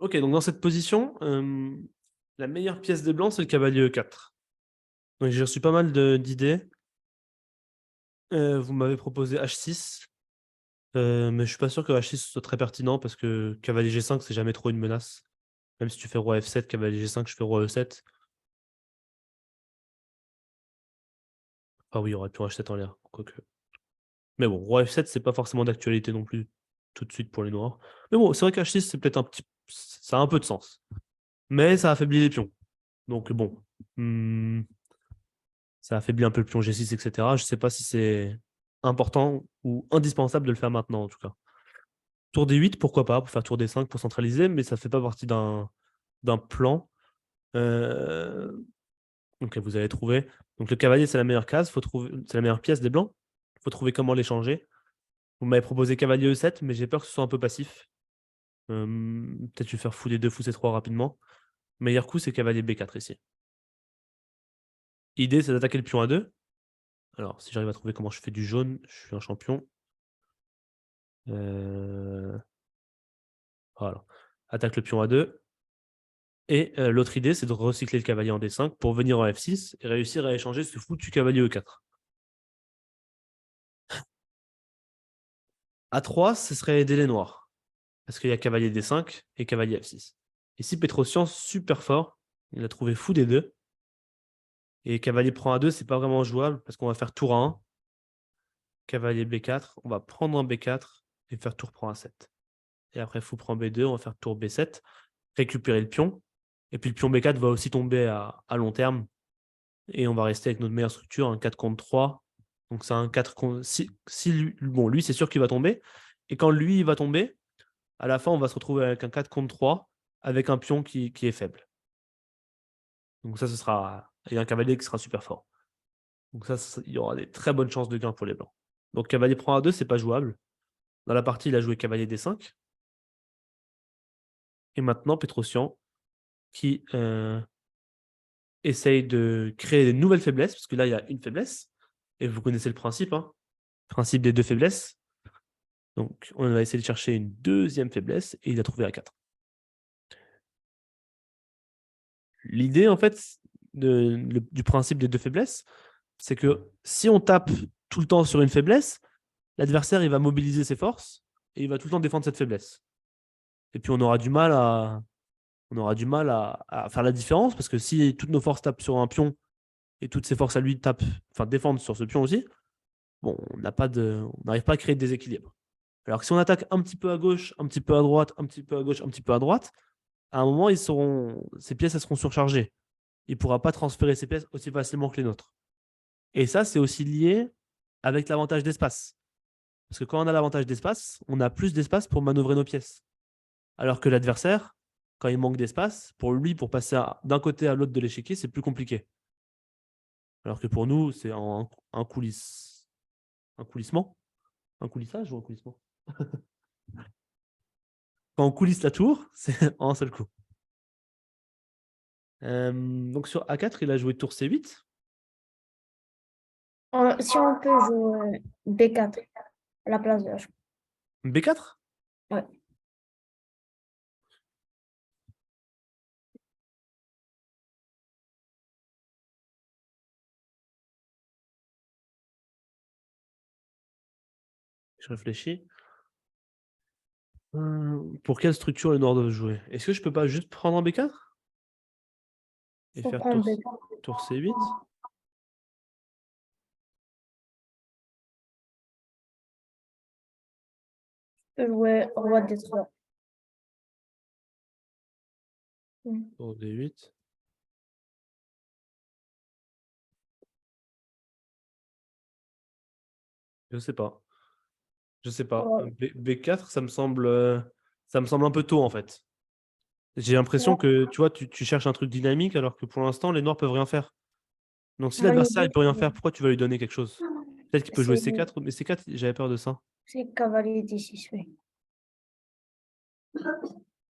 Ok, donc dans cette position, la meilleure pièce des blancs, c'est le cavalier E4. Donc j'ai reçu pas mal d'idées. Vous m'avez proposé H6, mais je suis pas sûr que H6 soit très pertinent parce que cavalier G5, c'est jamais trop une menace. Même si tu fais roi F7, cavalier G5, je fais roi E7. Ah oui, il y aurait pion H7 en l'air, quoique. Mais bon, roi F7, c'est pas forcément d'actualité non plus tout de suite pour les noirs. Mais bon, c'est vrai qu'H6, c'est peut-être un petit. Ça a un peu de sens. Mais ça affaiblit les pions. Donc bon. Ça affaiblit un peu le pion G6, etc. Je sais pas si c'est important ou indispensable de le faire maintenant, en tout cas. Tour D8, pourquoi pas, pour faire tour D5 pour centraliser, mais ça fait pas partie d'un plan. Donc vous avez trouvé. Donc le cavalier, c'est la meilleure case, c'est la meilleure pièce des blancs. Il faut trouver comment l'échanger. Vous m'avez proposé cavalier E7, mais j'ai peur que ce soit un peu passif. Peut-être je vais faire fou D2, fou C3 rapidement. Meilleur coup, c'est cavalier B4 ici. Idée, c'est d'attaquer le pion A2. Alors, si j'arrive à trouver comment je fais du jaune, je suis un champion. Voilà. Attaque le pion A2. Et l'autre idée, c'est de recycler le cavalier en D5 pour venir en F6 et réussir à échanger ce foutu cavalier E4. A3, ce serait aider les noirs. Parce qu'il y a cavalier D5 et cavalier F6. Ici, Petrosian, super fort. Il a trouvé fou des deux. Et cavalier prend A2, c'est pas vraiment jouable parce qu'on va faire tour A1. Cavalier B4, on va prendre un B4 et faire tour prend A7. Et après, fou prend B2, on va faire tour B7, récupérer le pion. Et puis le pion B4 va aussi tomber à long terme. Et on va rester avec notre meilleure structure, un 4 contre 3. Donc c'est un 4 contre... Si lui, c'est sûr qu'il va tomber. Et quand lui, il va tomber, à la fin, on va se retrouver avec un 4 contre 3, avec un pion qui est faible. Donc ça, ce sera... Et un cavalier qui sera super fort. Donc ça, il y aura des très bonnes chances de gain pour les blancs. Donc cavalier prend A2, c'est pas jouable. Dans la partie, il a joué cavalier D5. Et maintenant, Petrosian qui essaye de créer des nouvelles faiblesses, parce que là, il y a une faiblesse. Et vous connaissez le principe, hein. Principe des deux faiblesses. Donc, on va essayer de chercher une deuxième faiblesse, et il a trouvé A4. L'idée, en fait, du principe des deux faiblesses, c'est que si on tape tout le temps sur une faiblesse, l'adversaire, il va mobiliser ses forces, et il va tout le temps défendre cette faiblesse. Et puis, on aura du mal à faire la différence, parce que si toutes nos forces tapent sur un pion, et toutes ses forces à lui défendent sur ce pion aussi, bon, on n'arrive pas à créer de déséquilibre. Alors que si on attaque un petit peu à gauche, un petit peu à droite, un petit peu à gauche, un petit peu à droite, à un moment, ces pièces elles seront surchargées. Il ne pourra pas transférer ces pièces aussi facilement que les nôtres. Et ça, c'est aussi lié avec l'avantage d'espace. Parce que quand on a l'avantage d'espace, on a plus d'espace pour manœuvrer nos pièces. Alors que l'adversaire, quand il manque d'espace, pour lui, pour passer d'un côté à l'autre de l'échiquier, c'est plus compliqué. Alors que pour nous, c'est un coulissement. Un coulissage ou un coulissement? Quand on coulisse la tour, c'est en un seul coup. Donc sur A4, il a joué tour C8.
Si on peut jouer B4 à la place de H.
B4?
Ouais.
Je réfléchis. Pour quelle structure les noirs doivent jouer? Est-ce que je peux pas juste prendre un B4 et
Faut
faire
prendre
tour C8?
jouer roi D3.
Tour D8. Je sais pas. Je sais pas.
Ouais.
B4, ça me semble un peu tôt en fait. J'ai l'impression que tu vois, tu cherches un truc dynamique alors que pour l'instant, les noirs peuvent rien faire. Donc si
Mon
l'adversaire
idée,
il peut rien faire, pourquoi tu vas lui donner quelque chose? Peut-être qu'il peut jouer
c'est
C4, mais C4, j'avais peur de ça.
c'est cavalier D6, oui.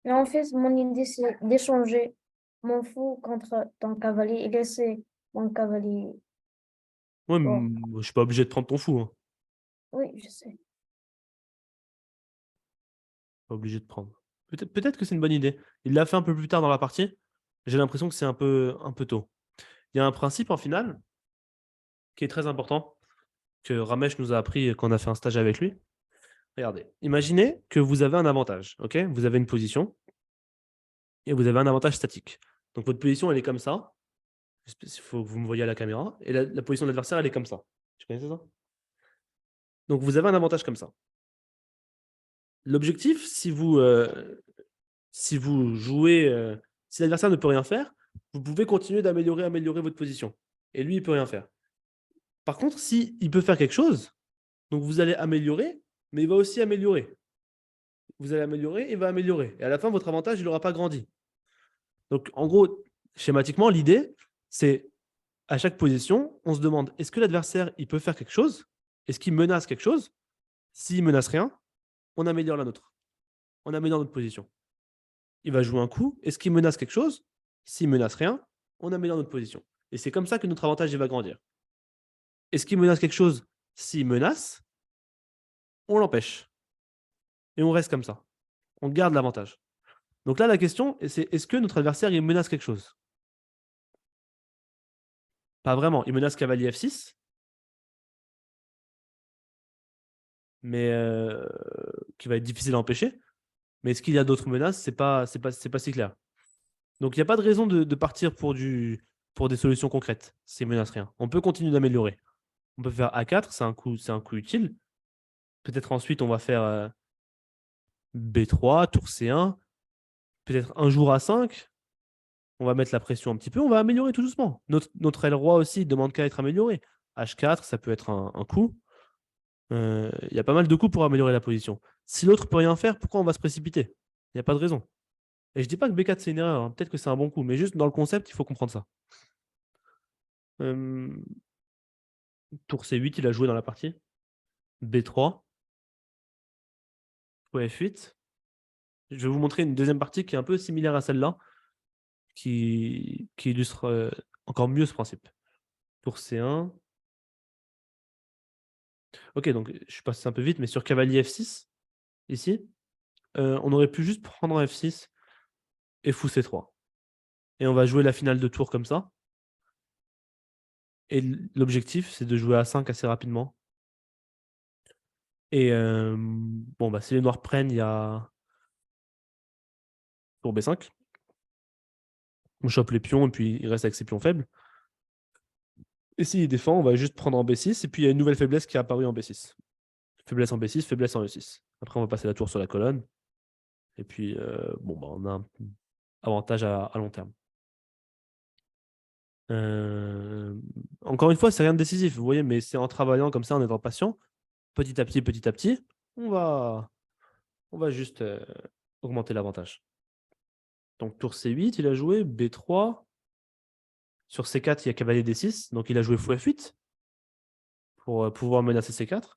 Mais en fait, mon idée, c'est d'échanger mon fou contre ton cavalier et laisser mon cavalier.
Ouais,
Bon,
je suis pas obligé de prendre ton fou, hein.
oui, je sais.
Pas obligé de prendre. Peut-être que c'est une bonne idée. Il l'a fait un peu plus tard dans la partie. J'ai l'impression que c'est un peu tôt. Il y a un principe en finale qui est très important que Ramesh nous a appris quand on a fait un stage avec lui. Regardez, imaginez que vous avez un avantage, ok? Vous avez une position et vous avez un avantage statique. Donc votre position, elle est comme ça. Il faut que vous me voyez à la caméra. Et la position de l'adversaire, elle est comme ça. Tu connaissais ça? Donc, vous avez un avantage comme ça. L'objectif, si vous jouez, si l'adversaire ne peut rien faire, vous pouvez continuer améliorer votre position. Et lui, il peut rien faire. Par contre, si il peut faire quelque chose, donc vous allez améliorer, mais il va aussi améliorer. Vous allez améliorer, il va améliorer. Et à la fin, votre avantage, il n'aura pas grandi. Donc, en gros, schématiquement, l'idée, c'est à chaque position, on se demande, est-ce que l'adversaire, il peut faire quelque chose? Est-ce qu'il menace quelque chose? S'il menace rien, on améliore la nôtre. On améliore notre position. Il va jouer un coup. Est-ce qu'il menace quelque chose? S'il menace rien, on améliore notre position. Et c'est comme ça que notre avantage, il va grandir. Est-ce qu'il menace quelque chose? S'il menace, on l'empêche. Et on reste comme ça. On garde l'avantage. Donc là, la question, c'est est-ce que notre adversaire, il menace quelque chose? Pas vraiment. Il menace cavalier F6. Mais qui va être difficile à empêcher. Mais est-ce qu'il y a d'autres menaces? C'est pas si clair. Donc il n'y a pas de raison de partir pour des solutions concrètes. S'il menace rien. On peut continuer d'améliorer. On peut faire A4, c'est un coup utile. Peut-être ensuite, on va faire B3, tour C1. Peut-être un jour A5. On va mettre la pression un petit peu. On va améliorer tout doucement. Notre aile roi aussi demande qu'à être amélioré. H4, ça peut être un coup. Il y a pas mal de coups pour améliorer la position. Si l'autre peut rien faire, pourquoi on va se précipiter? Il n'y a pas de raison. Et je dis pas que B4 c'est une erreur, hein. Peut-être que c'est un bon coup, mais juste dans le concept, il faut comprendre ça. Tour C8, il a joué dans la partie. B3. Ou F8. Je vais vous montrer une deuxième partie qui est un peu similaire à celle-là, qui illustre encore mieux ce principe. Tour C1. Ok, donc je suis passé un peu vite, mais sur cavalier F6, ici, on aurait pu juste prendre F6 et fou C3. Et on va jouer la finale de tour comme ça. Et l'objectif, c'est de jouer A5 assez rapidement. Et bon, bah, si les noirs prennent, il y a tour B5. On chope les pions et puis il reste avec ses pions faibles. Et s'il défend, on va juste prendre en B6. Et puis il y a une nouvelle faiblesse qui est apparue en B6. Faiblesse en B6, faiblesse en E6. Après, on va passer la tour sur la colonne. Et puis, bon, bah, on a un avantage à long terme. Encore une fois, c'est rien de décisif, vous voyez, mais c'est en travaillant comme ça, en étant patient, petit à petit, on va juste augmenter l'avantage. Donc tour C8, il a joué B3. Sur C4, il y a cavalier D6, donc il a joué fou F8 pour pouvoir menacer C4.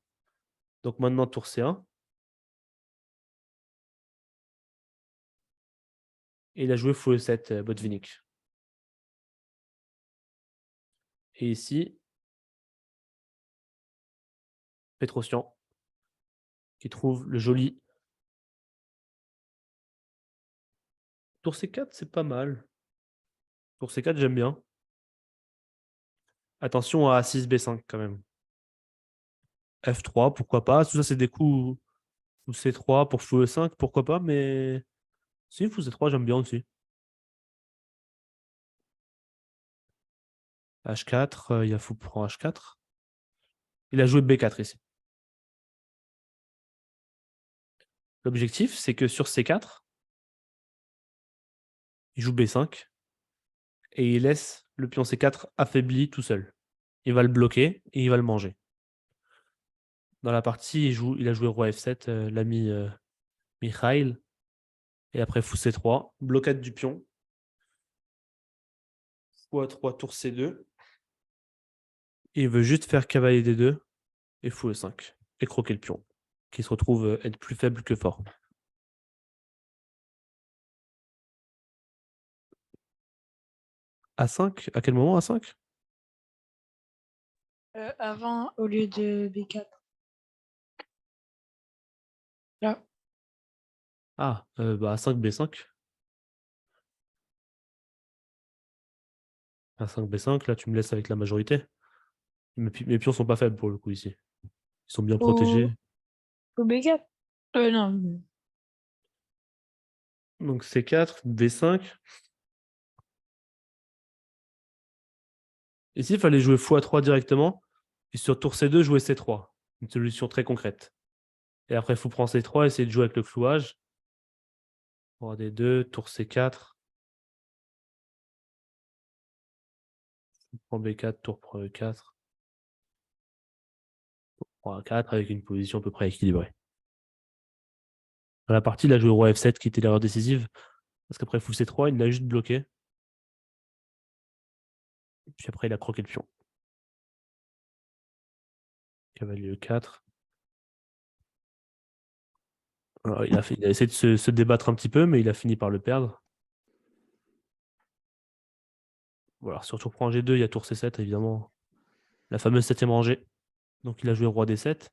Donc maintenant tour C1. Et il a joué fou E7 Botvinnik. Et ici, Petrosian qui trouve le joli tour C4, c'est pas mal. Tour C4, j'aime bien. Attention à A6, B5 quand même. F3, pourquoi pas. Tout ça, c'est des coups ou C3 pour fou E5, pourquoi pas, mais si, fou C3, j'aime bien aussi. H4, il y a fou prend H4. Il a joué B4 ici. L'objectif, c'est que sur C4, il joue B5 et il laisse le pion C4 affaibli tout seul. Il va le bloquer et il va le manger. Dans la partie, il a joué roi F7, l'ami Mikhail. Et après fou C3, blocade du pion. Fou A3, tour C2. Et il veut juste faire cavalier D2 et fou E5. Et croquer le pion, qui se retrouve être plus faible que fort. A5? À quel moment A5?
Avant, au lieu de B4. Là.
Ah, bah A5, B5. A5, B5, là tu me laisses avec la majorité. Mes pions sont pas faibles pour le coup ici. Ils sont bien protégés.
Au B4. Non.
Donc C4, D5. Ici, il fallait jouer x3 directement. Et sur tour C2, jouer C3. Une solution très concrète. Et après, fou prend C3, essayer de jouer avec le clouage. Roi D2, tour C4. Fou prend B4, tour prend E4. Roi A4 avec une position à peu près équilibrée. Dans la partie, il a joué roi F7 qui était l'erreur décisive. Parce qu'après fou C3, il l'a juste bloqué. Et puis après, il a croqué le pion. Cavalier E4. Alors, il a essayé de se débattre un petit peu, mais il a fini par le perdre. Voilà, sur tour prend G2, il y a tour C7, évidemment. La fameuse 7e rangée. Donc il a joué roi D7,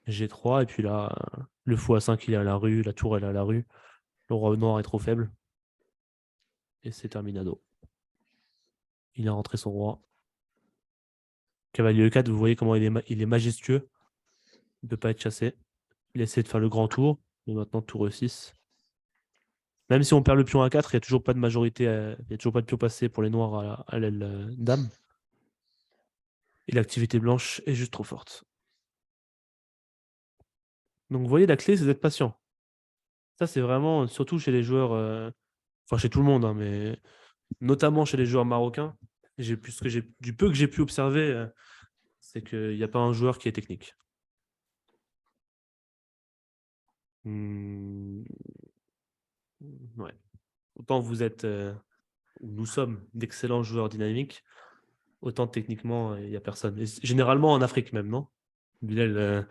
G3, et puis là, le fou A5, il est à la rue, la tour, elle est à la rue. Le roi noir est trop faible. Et c'est terminado. Il a rentré son roi. Cavalier E4, vous voyez comment il est majestueux. Il ne peut pas être chassé. Il essaie de faire le grand tour. Mais maintenant, tour E6. Même si on perd le pion A4, il n'y a toujours pas de majorité, il n'y a toujours pas de pion passé pour les noirs à l'aile dame. Et l'activité blanche est juste trop forte. Donc vous voyez, la clé, c'est d'être patient. Ça, c'est vraiment, surtout chez les joueurs, enfin chez tout le monde, hein, mais notamment chez les joueurs marocains, du peu que j'ai pu observer, c'est qu'il n'y a pas un joueur qui est technique. Ouais. Autant vous êtes, nous sommes d'excellents joueurs dynamiques, autant techniquement, il n'y a personne. Et généralement en Afrique même, non? Bilal,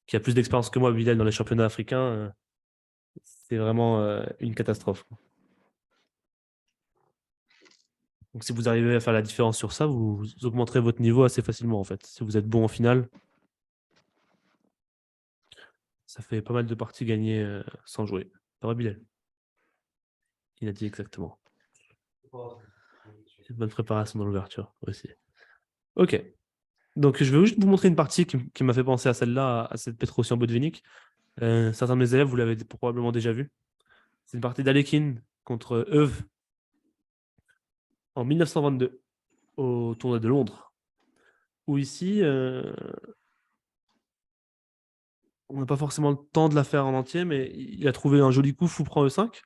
qui a plus d'expérience que moi, Bilal, dans les championnats africains, c'est vraiment une catastrophe. Donc si vous arrivez à faire la différence sur ça, vous augmenterez votre niveau assez facilement en fait. Si vous êtes bon en finale, ça fait pas mal de parties gagnées sans jouer. Pas vrai, Bilal? Il a dit exactement. C'est une bonne préparation dans l'ouverture aussi. Ok. Donc je vais juste vous montrer une partie qui m'a fait penser à celle-là, à cette Petrosian Botvinnik. Certains de mes élèves, vous l'avez probablement déjà vu. C'est une partie d'Alekhine contre Euv en 1922 au tournoi de Londres. Où ici, on n'a pas forcément le temps de la faire en entier, mais il a trouvé un joli coup, fou prend E5,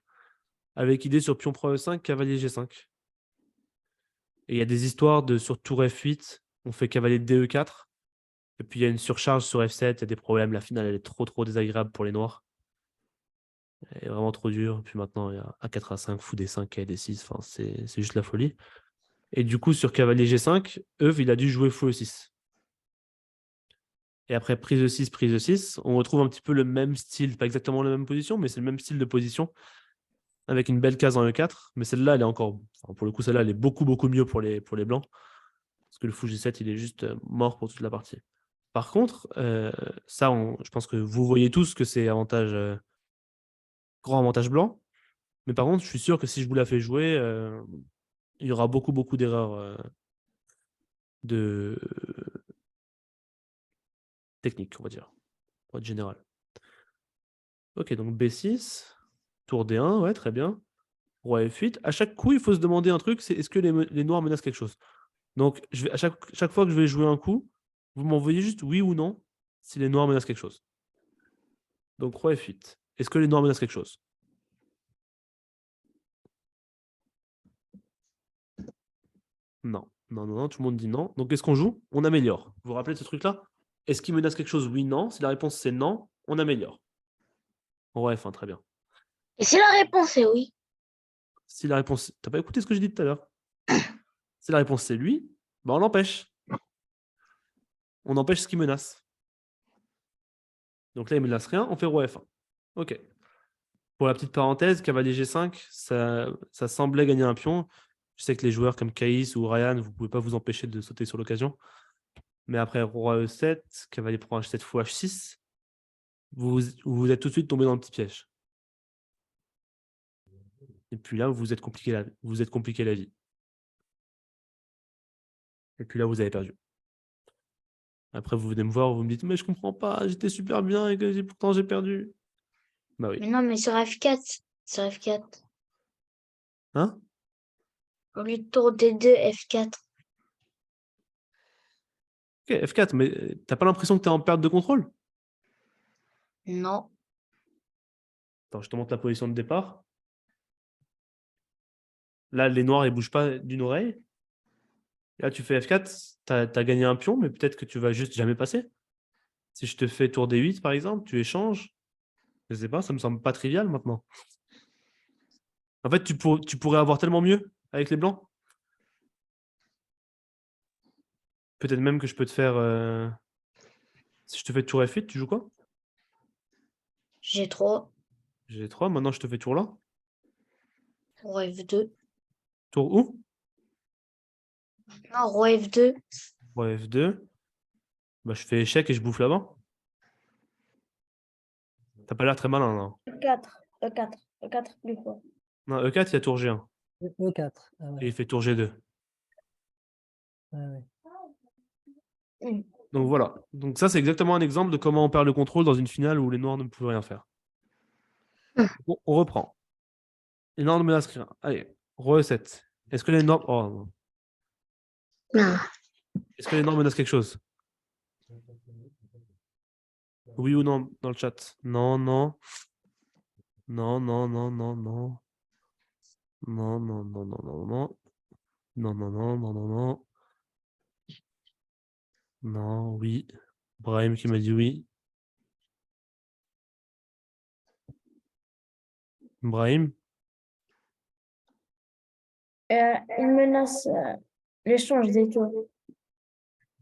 avec idée sur pion prend E5, cavalier G5. Et il y a des histoires sur tour F8, on fait cavalier DE4, et puis il y a une surcharge sur F7, il y a des problèmes, la finale elle est trop désagréable pour les noirs. Elle est vraiment trop dure. Puis maintenant, il y a A4, A5, fou D5, K, D6, enfin, c'est juste la folie. Et du coup, sur cavalier G5, Euv, il a dû jouer fou E6. Et après prise E6, on retrouve un petit peu le même style, pas exactement la même position, mais c'est le même style de position, avec une belle case en E4. Mais celle-là, elle est encore, enfin, pour le coup, celle-là, elle est beaucoup mieux pour les blancs. Parce que le fou G7, il est juste mort pour toute la partie. Par contre, ça, je pense que vous voyez tous que c'est grand avantage blanc. Mais par contre, je suis sûr que si je vous la fais jouer, il y aura beaucoup d'erreurs de technique, on va dire, pour être général. Ok, donc B6, tour D1, ouais, très bien. Roi F8. À chaque coup, il faut se demander un truc, c'est est-ce que les noirs menacent quelque chose? Donc, à chaque fois que je vais jouer un coup, vous m'envoyez juste oui ou non si les noirs menacent quelque chose. Donc, roi F8. Est-ce que les noirs menacent quelque chose? Non. Non, tout le monde dit non. Donc, qu'est-ce qu'on joue? On améliore. Vous vous rappelez de ce truc-là? Est-ce qu'il menace quelque chose? Oui, non. Si la réponse c'est non, on améliore. Roi F1, très bien.
Et si la réponse est oui?
Si la réponse... T'as pas écouté ce que j'ai dit tout à l'heure? Si la réponse c'est lui, bah on l'empêche. On empêche ce qui menace. Donc là, il ne menace rien, on fait roi F1. Ok. Pour la petite parenthèse, cavalier G5, ça semblait gagner un pion. Je sais que les joueurs comme Caïs ou Ryan, vous ne pouvez pas vous empêcher de sauter sur l'occasion. Mais après roi E7, cavalier prend H7 fou H6, vous êtes tout de suite tombé dans le petit piège. Et puis là, vous êtes compliqué la vie. Et puis là, vous avez perdu. Après, vous venez me voir, vous me dites, mais je comprends pas, j'étais super bien et que pourtant j'ai perdu. Bah oui.
Mais non, mais sur F4. Sur F4.
Hein?
Au lieu de tour D2, F4.
Ok, F4, mais t'as pas l'impression que tu es en perte de contrôle?
Non.
Attends, je te montre la position de départ. Là, les noirs, ils bougent pas d'une oreille. Là, tu fais F4, tu as gagné un pion, mais peut-être que tu vas juste jamais passer. Si je te fais tour D8, par exemple, tu échanges. Je sais pas, ça me semble pas trivial maintenant. En fait, tu pourrais avoir tellement mieux avec les blancs. Peut-être même que je peux te faire. Si je te fais tour F8, tu joues quoi?
J'ai 3.
J'ai 3, maintenant je te fais tour là.
Roi F2.
Tour où?
Non, roi F2.
Ouais, F2. Bah, je fais échec et je bouffe là-bas. T'as pas l'air très malin là.
E4. E4. E4 plus fort.
Non, E4, il y a tour G1.
E4. Ah
Et
ouais,
il fait tour G2.
ouais, ouais.
Hmm.
Donc voilà. Donc ça, c'est exactement un exemple de comment on perd le contrôle dans une finale où les noirs ne pouvaient rien faire. Bon, on reprend. Les noirs ne menacent rien. Allez, roi E7. Est-ce que les noirs. Oh, non.
Non.
Est-ce que les noirs menacent quelque chose? Oui ou non dans le chat? Non, non. Non, non, non, non, non. Non, non, non, non, non, non. Non, non, non, non, non, non. Non, oui. Brahim qui m'a dit oui. Brahim?
Il menace l'échange des tours.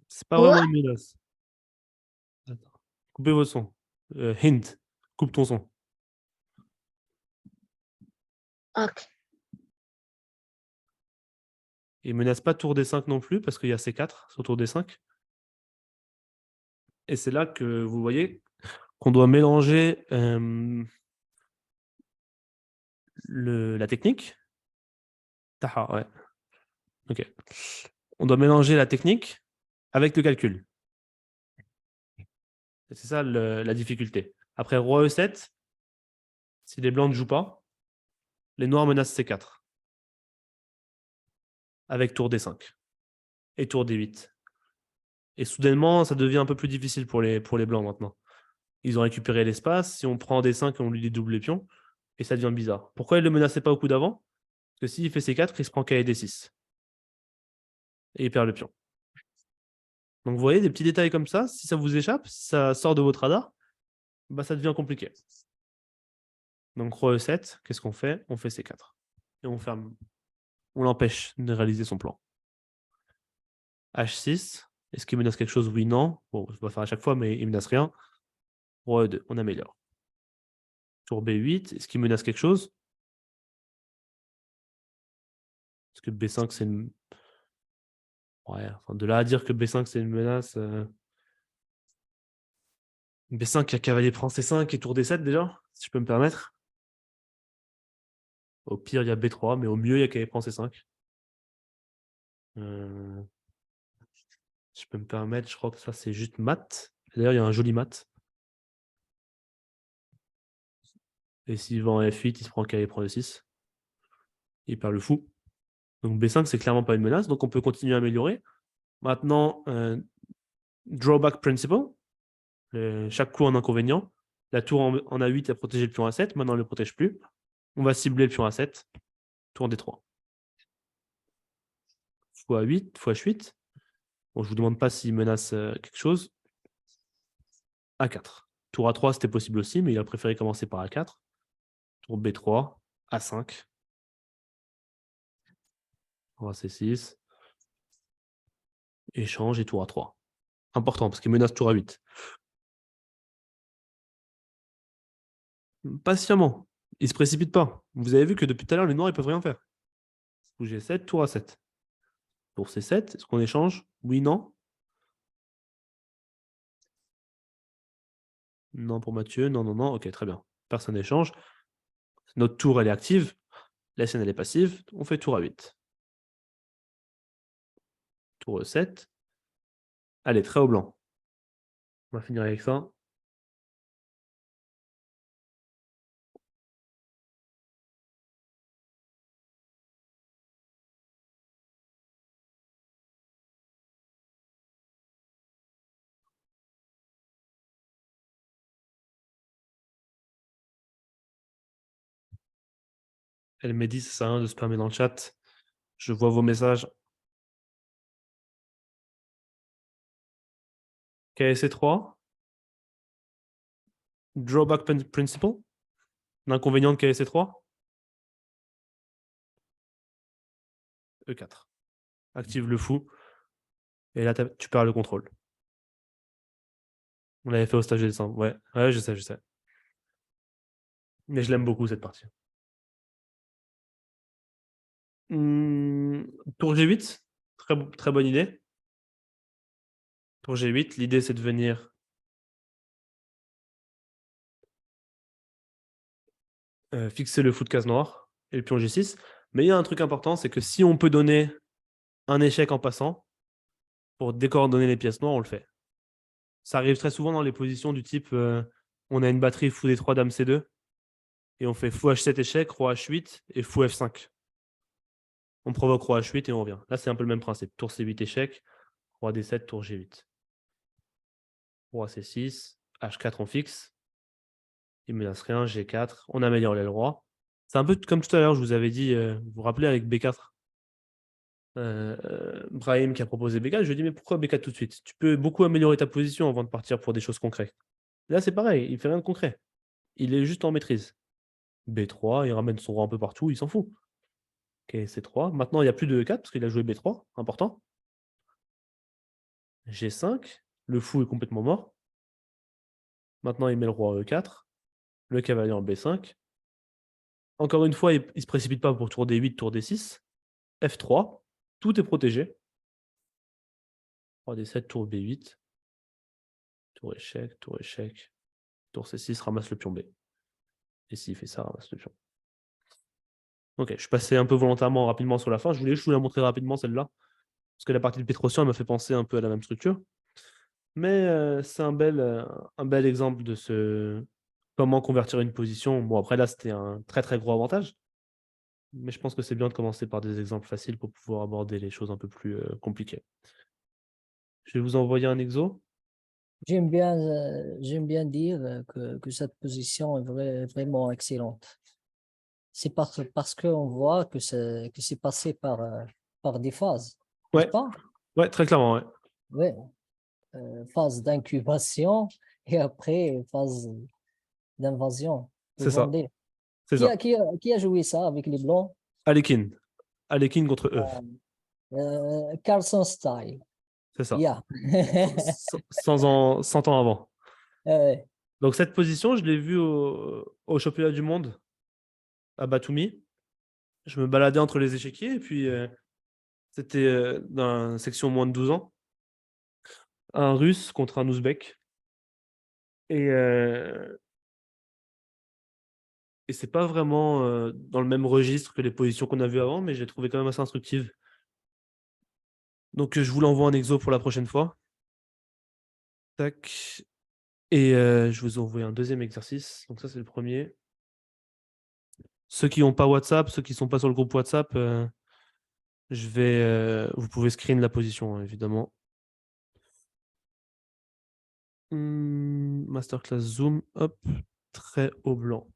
C'est pas vraiment une menace. Attends. Coupez vos sons. Hint. Coupe ton son.
Ok.
Il menace pas tour D5 non plus parce qu'il y a C4 sur tour D5. Et c'est là que vous voyez qu'on doit mélanger la technique. Taha, ouais. Ok. On doit mélanger la technique avec le calcul. Et c'est ça la difficulté. Après roi E7, si les blancs ne jouent pas, les noirs menacent C4 avec tour D5 et tour D8. Et soudainement, ça devient un peu plus difficile pour les blancs maintenant. Ils ont récupéré l'espace. Si on prend D5 et on lui dédouble les pions, et ça devient bizarre. Pourquoi il ne le menaçait pas au coup d'avant? Parce que s'il fait C4, il se prend K et D6. Et il perd le pion. Donc vous voyez, des petits détails comme ça, si ça vous échappe, si ça sort de votre radar, bah, ça devient compliqué. Donc roi E7, qu'est-ce qu'on fait? On fait C4. Et on ferme. On l'empêche de réaliser son plan. H6, est-ce qu'il menace quelque chose? Oui, non. Bon, je vais faire à chaque fois, mais il menace rien. Roi E2, on améliore. Tour B8, est-ce qu'il menace quelque chose? Est-ce que B5, c'est une... Ouais, enfin, de là à dire que B5, c'est une menace... B5, il y a cavalier prend C5 et tour D7 déjà, si je peux me permettre. Au pire, il y a B3, mais au mieux, il y a cavalier prend C5. Si je peux me permettre, je crois que ça, c'est juste mat. D'ailleurs, il y a un joli mat. Et s'il va en F8, il se prend cavalier prend E6. Il perd le fou. Donc B5, c'est clairement pas une menace, donc on peut continuer à améliorer. Maintenant, drawback principle. Chaque coup en inconvénient. La tour en A8 a protégé le pion A7, maintenant elle ne le protège plus. On va cibler le pion A7, tour D3. Fois A8, fois H8. Bon, je ne vous demande pas s'il menace quelque chose. A4. Tour A3, c'était possible aussi, mais il a préféré commencer par A4. Tour B3, A5. Roi C6. Échange et tour A3. Important, parce qu'il menace tour A8. Patiemment. Il ne se précipite pas. Vous avez vu que depuis tout à l'heure, les noirs, ils peuvent rien faire. Tour G7, tour A7. Tour C7, est-ce qu'on échange? Oui, non? Non pour Mathieu, non, non, non. Ok, très bien. Personne n'échange. Notre tour, elle est active. La sienne, elle est passive. On fait tour A8. Tour E7. Allez, très au blanc. On va finir avec ça. Elle m'a dit, ça sert à rien de spammer dans le chat. Je vois vos messages. KSC3. Drawback principle. L'inconvénient de KSC3. E4. Active le fou. Et là, tu perds le contrôle. On l'avait fait au stage de décembre. Ouais, ouais, je sais, je sais. Mais je l'aime beaucoup, cette partie. Tour G8. Très bonne idée. Tour G8. L'idée, c'est de venir fixer le fou de case noire et le pion G6. Mais il y a un truc important, c'est que si on peut donner un échec en passant, pour décoordonner les pièces noires, on le fait. Ça arrive très souvent dans les positions du type on a une batterie fou D3, dame C2, et on fait fou H7 échec, roi H8 et fou F5. On provoque roi H8 et on revient. Là, c'est un peu le même principe. Tour C8 échec, roi D7, tour G8. Roi C6, H4 on fixe. Il ne menace rien, G4, on améliore l'aile roi. C'est un peu comme tout à l'heure, je vous avais dit, vous vous rappelez avec B4 Brahim qui a proposé B4, je lui ai dit mais pourquoi B4 tout de suite? Tu peux beaucoup améliorer ta position avant de partir pour des choses concrètes. Là c'est pareil, il fait rien de concret. Il est juste en maîtrise. B3, il ramène son roi un peu partout, il s'en fout. Ok, C3. Maintenant il n'y a plus de E4 parce qu'il a joué B3, important. G5, le fou est complètement mort. Maintenant il met le roi E4, le cavalier en B5. Encore une fois, il ne se précipite pas pour tour D8, tour D6. F3, tout est protégé. Roi D7, tour B8. Tour échec, tour échec. Tour C6, ramasse le pion B. Et s'il fait ça, ramasse le pion. Ok, je suis passé un peu volontairement rapidement sur la fin. Je voulais juste vous la montrer rapidement, celle-là. Parce que la partie de Pétrosian, elle m'a fait penser un peu à la même structure. Mais c'est un bel exemple de comment convertir une position. Bon, après là, c'était un très très gros avantage. Mais je pense que c'est bien de commencer par des exemples faciles pour pouvoir aborder les choses un peu plus compliquées. Je vais vous envoyer un exo.
J'aime bien dire que cette position est vraiment excellente. C'est parce qu'on voit que c'est passé par des phases,
Ouais.
n'est-ce pas?
Ouais, très clairement, ouais.
Ouais. Phase d'incubation et après phase d'invasion. de
C'est ça.
Vendée.
C'est ça.
Qui a joué ça avec les Blancs?
Alekhine. Alekhine contre eux.
Carlson Style.
C'est ça.
Yeah.
100 ans avant.
Ouais.
Donc cette position, je l'ai vue au championnat du monde à Batumi. Je me baladais entre les échiquiers et puis c'était dans la section moins de 12 ans. Un Russe contre un Ouzbek. Et c'est pas vraiment dans le même registre que les positions qu'on a vues avant, mais j'ai trouvé quand même assez instructive. Donc je vous l'envoie en exo pour la prochaine fois. Tac. Et je vous envoie un deuxième exercice. Donc ça, c'est le premier. Ceux qui n'ont pas WhatsApp, ceux qui ne sont pas sur le groupe WhatsApp, vous pouvez screen la position, hein, évidemment. Masterclass Zoom, hop, très haut blanc.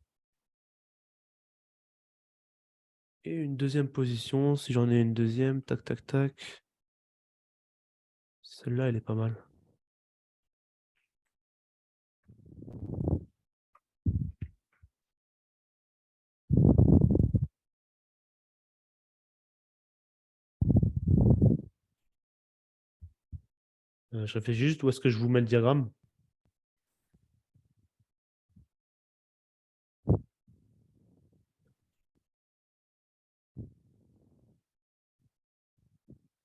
Et une deuxième position, si j'en ai une deuxième, tac, tac, tac. Celle-là, elle est pas mal. Je réfléchis juste où est-ce que je vous mets le diagramme.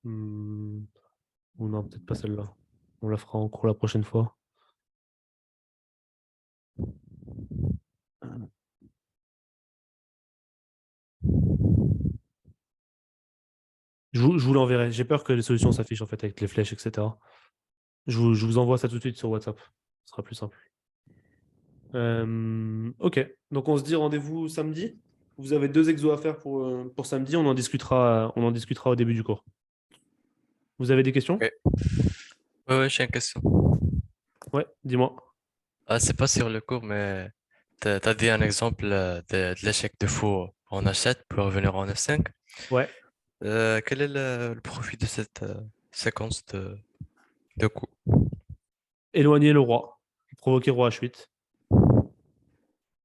Ou non, peut-être pas celle-là. On la fera en cours la prochaine fois. Je vous l'enverrai. J'ai peur que les solutions s'affichent en fait avec les flèches, etc. Je vous envoie ça tout de suite sur WhatsApp. Ce sera plus simple. Ok, donc on se dit rendez-vous samedi. Vous avez 2 exos à faire pour samedi. On en discutera au début du cours. Vous avez des questions?
Ok. Ouais, j'ai une question.
Ouais, dis-moi.
Ah, c'est pas sur le cours, mais t'as dit un exemple de l'échec de fou en A7 pour revenir en F5.
Ouais.
Quel est le profit de cette séquence de coups?
Éloigner le roi. Provoquer roi H8.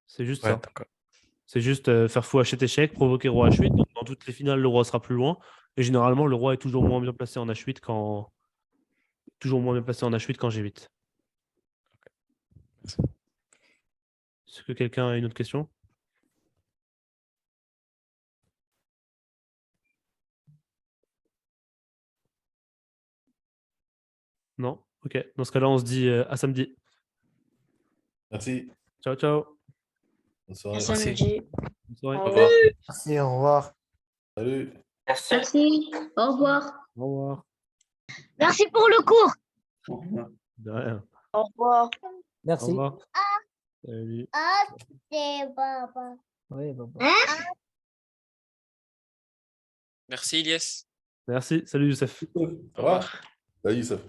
C'est juste
Ouais,
ça.
d'accord.
C'est juste faire fou H7 échec, provoquer roi H8. Donc, dans toutes les finales, le roi sera plus loin. Et généralement, le roi est toujours moins bien placé en H8 quand. Toujours moins bien placé en H8 quand G8.
Merci.
Est-ce que quelqu'un a une autre question? Non? Ok. Dans ce cas-là, on se dit à samedi.
Merci.
Ciao, ciao.
Bonne soirée.
Merci.
Samedi.
Bonne soirée.
Au
Au revoir.
Merci, au revoir.
Salut.
Merci. Au revoir.
Au revoir.
Merci pour le cours.
De rien.
Au revoir.
Au
Merci.
revoir. Salut.
Ah, c'est papa.
Oui, bon.
Merci, Ilyes.
Merci. Salut, Youssef.
Ça va? Salut, Youssef.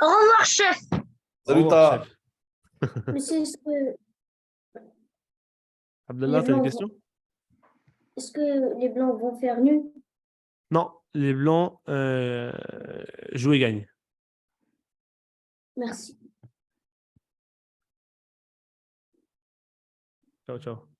Au revoir, chef.
Au
Salut,
revoir,
Ta.
chef.
Monsieur,
Abdallah,
Les
t'as une
Blancs
question?
est-ce que les Blancs vont faire nul?
Non, les blancs jouent et gagnent.
Merci.
Ciao, ciao.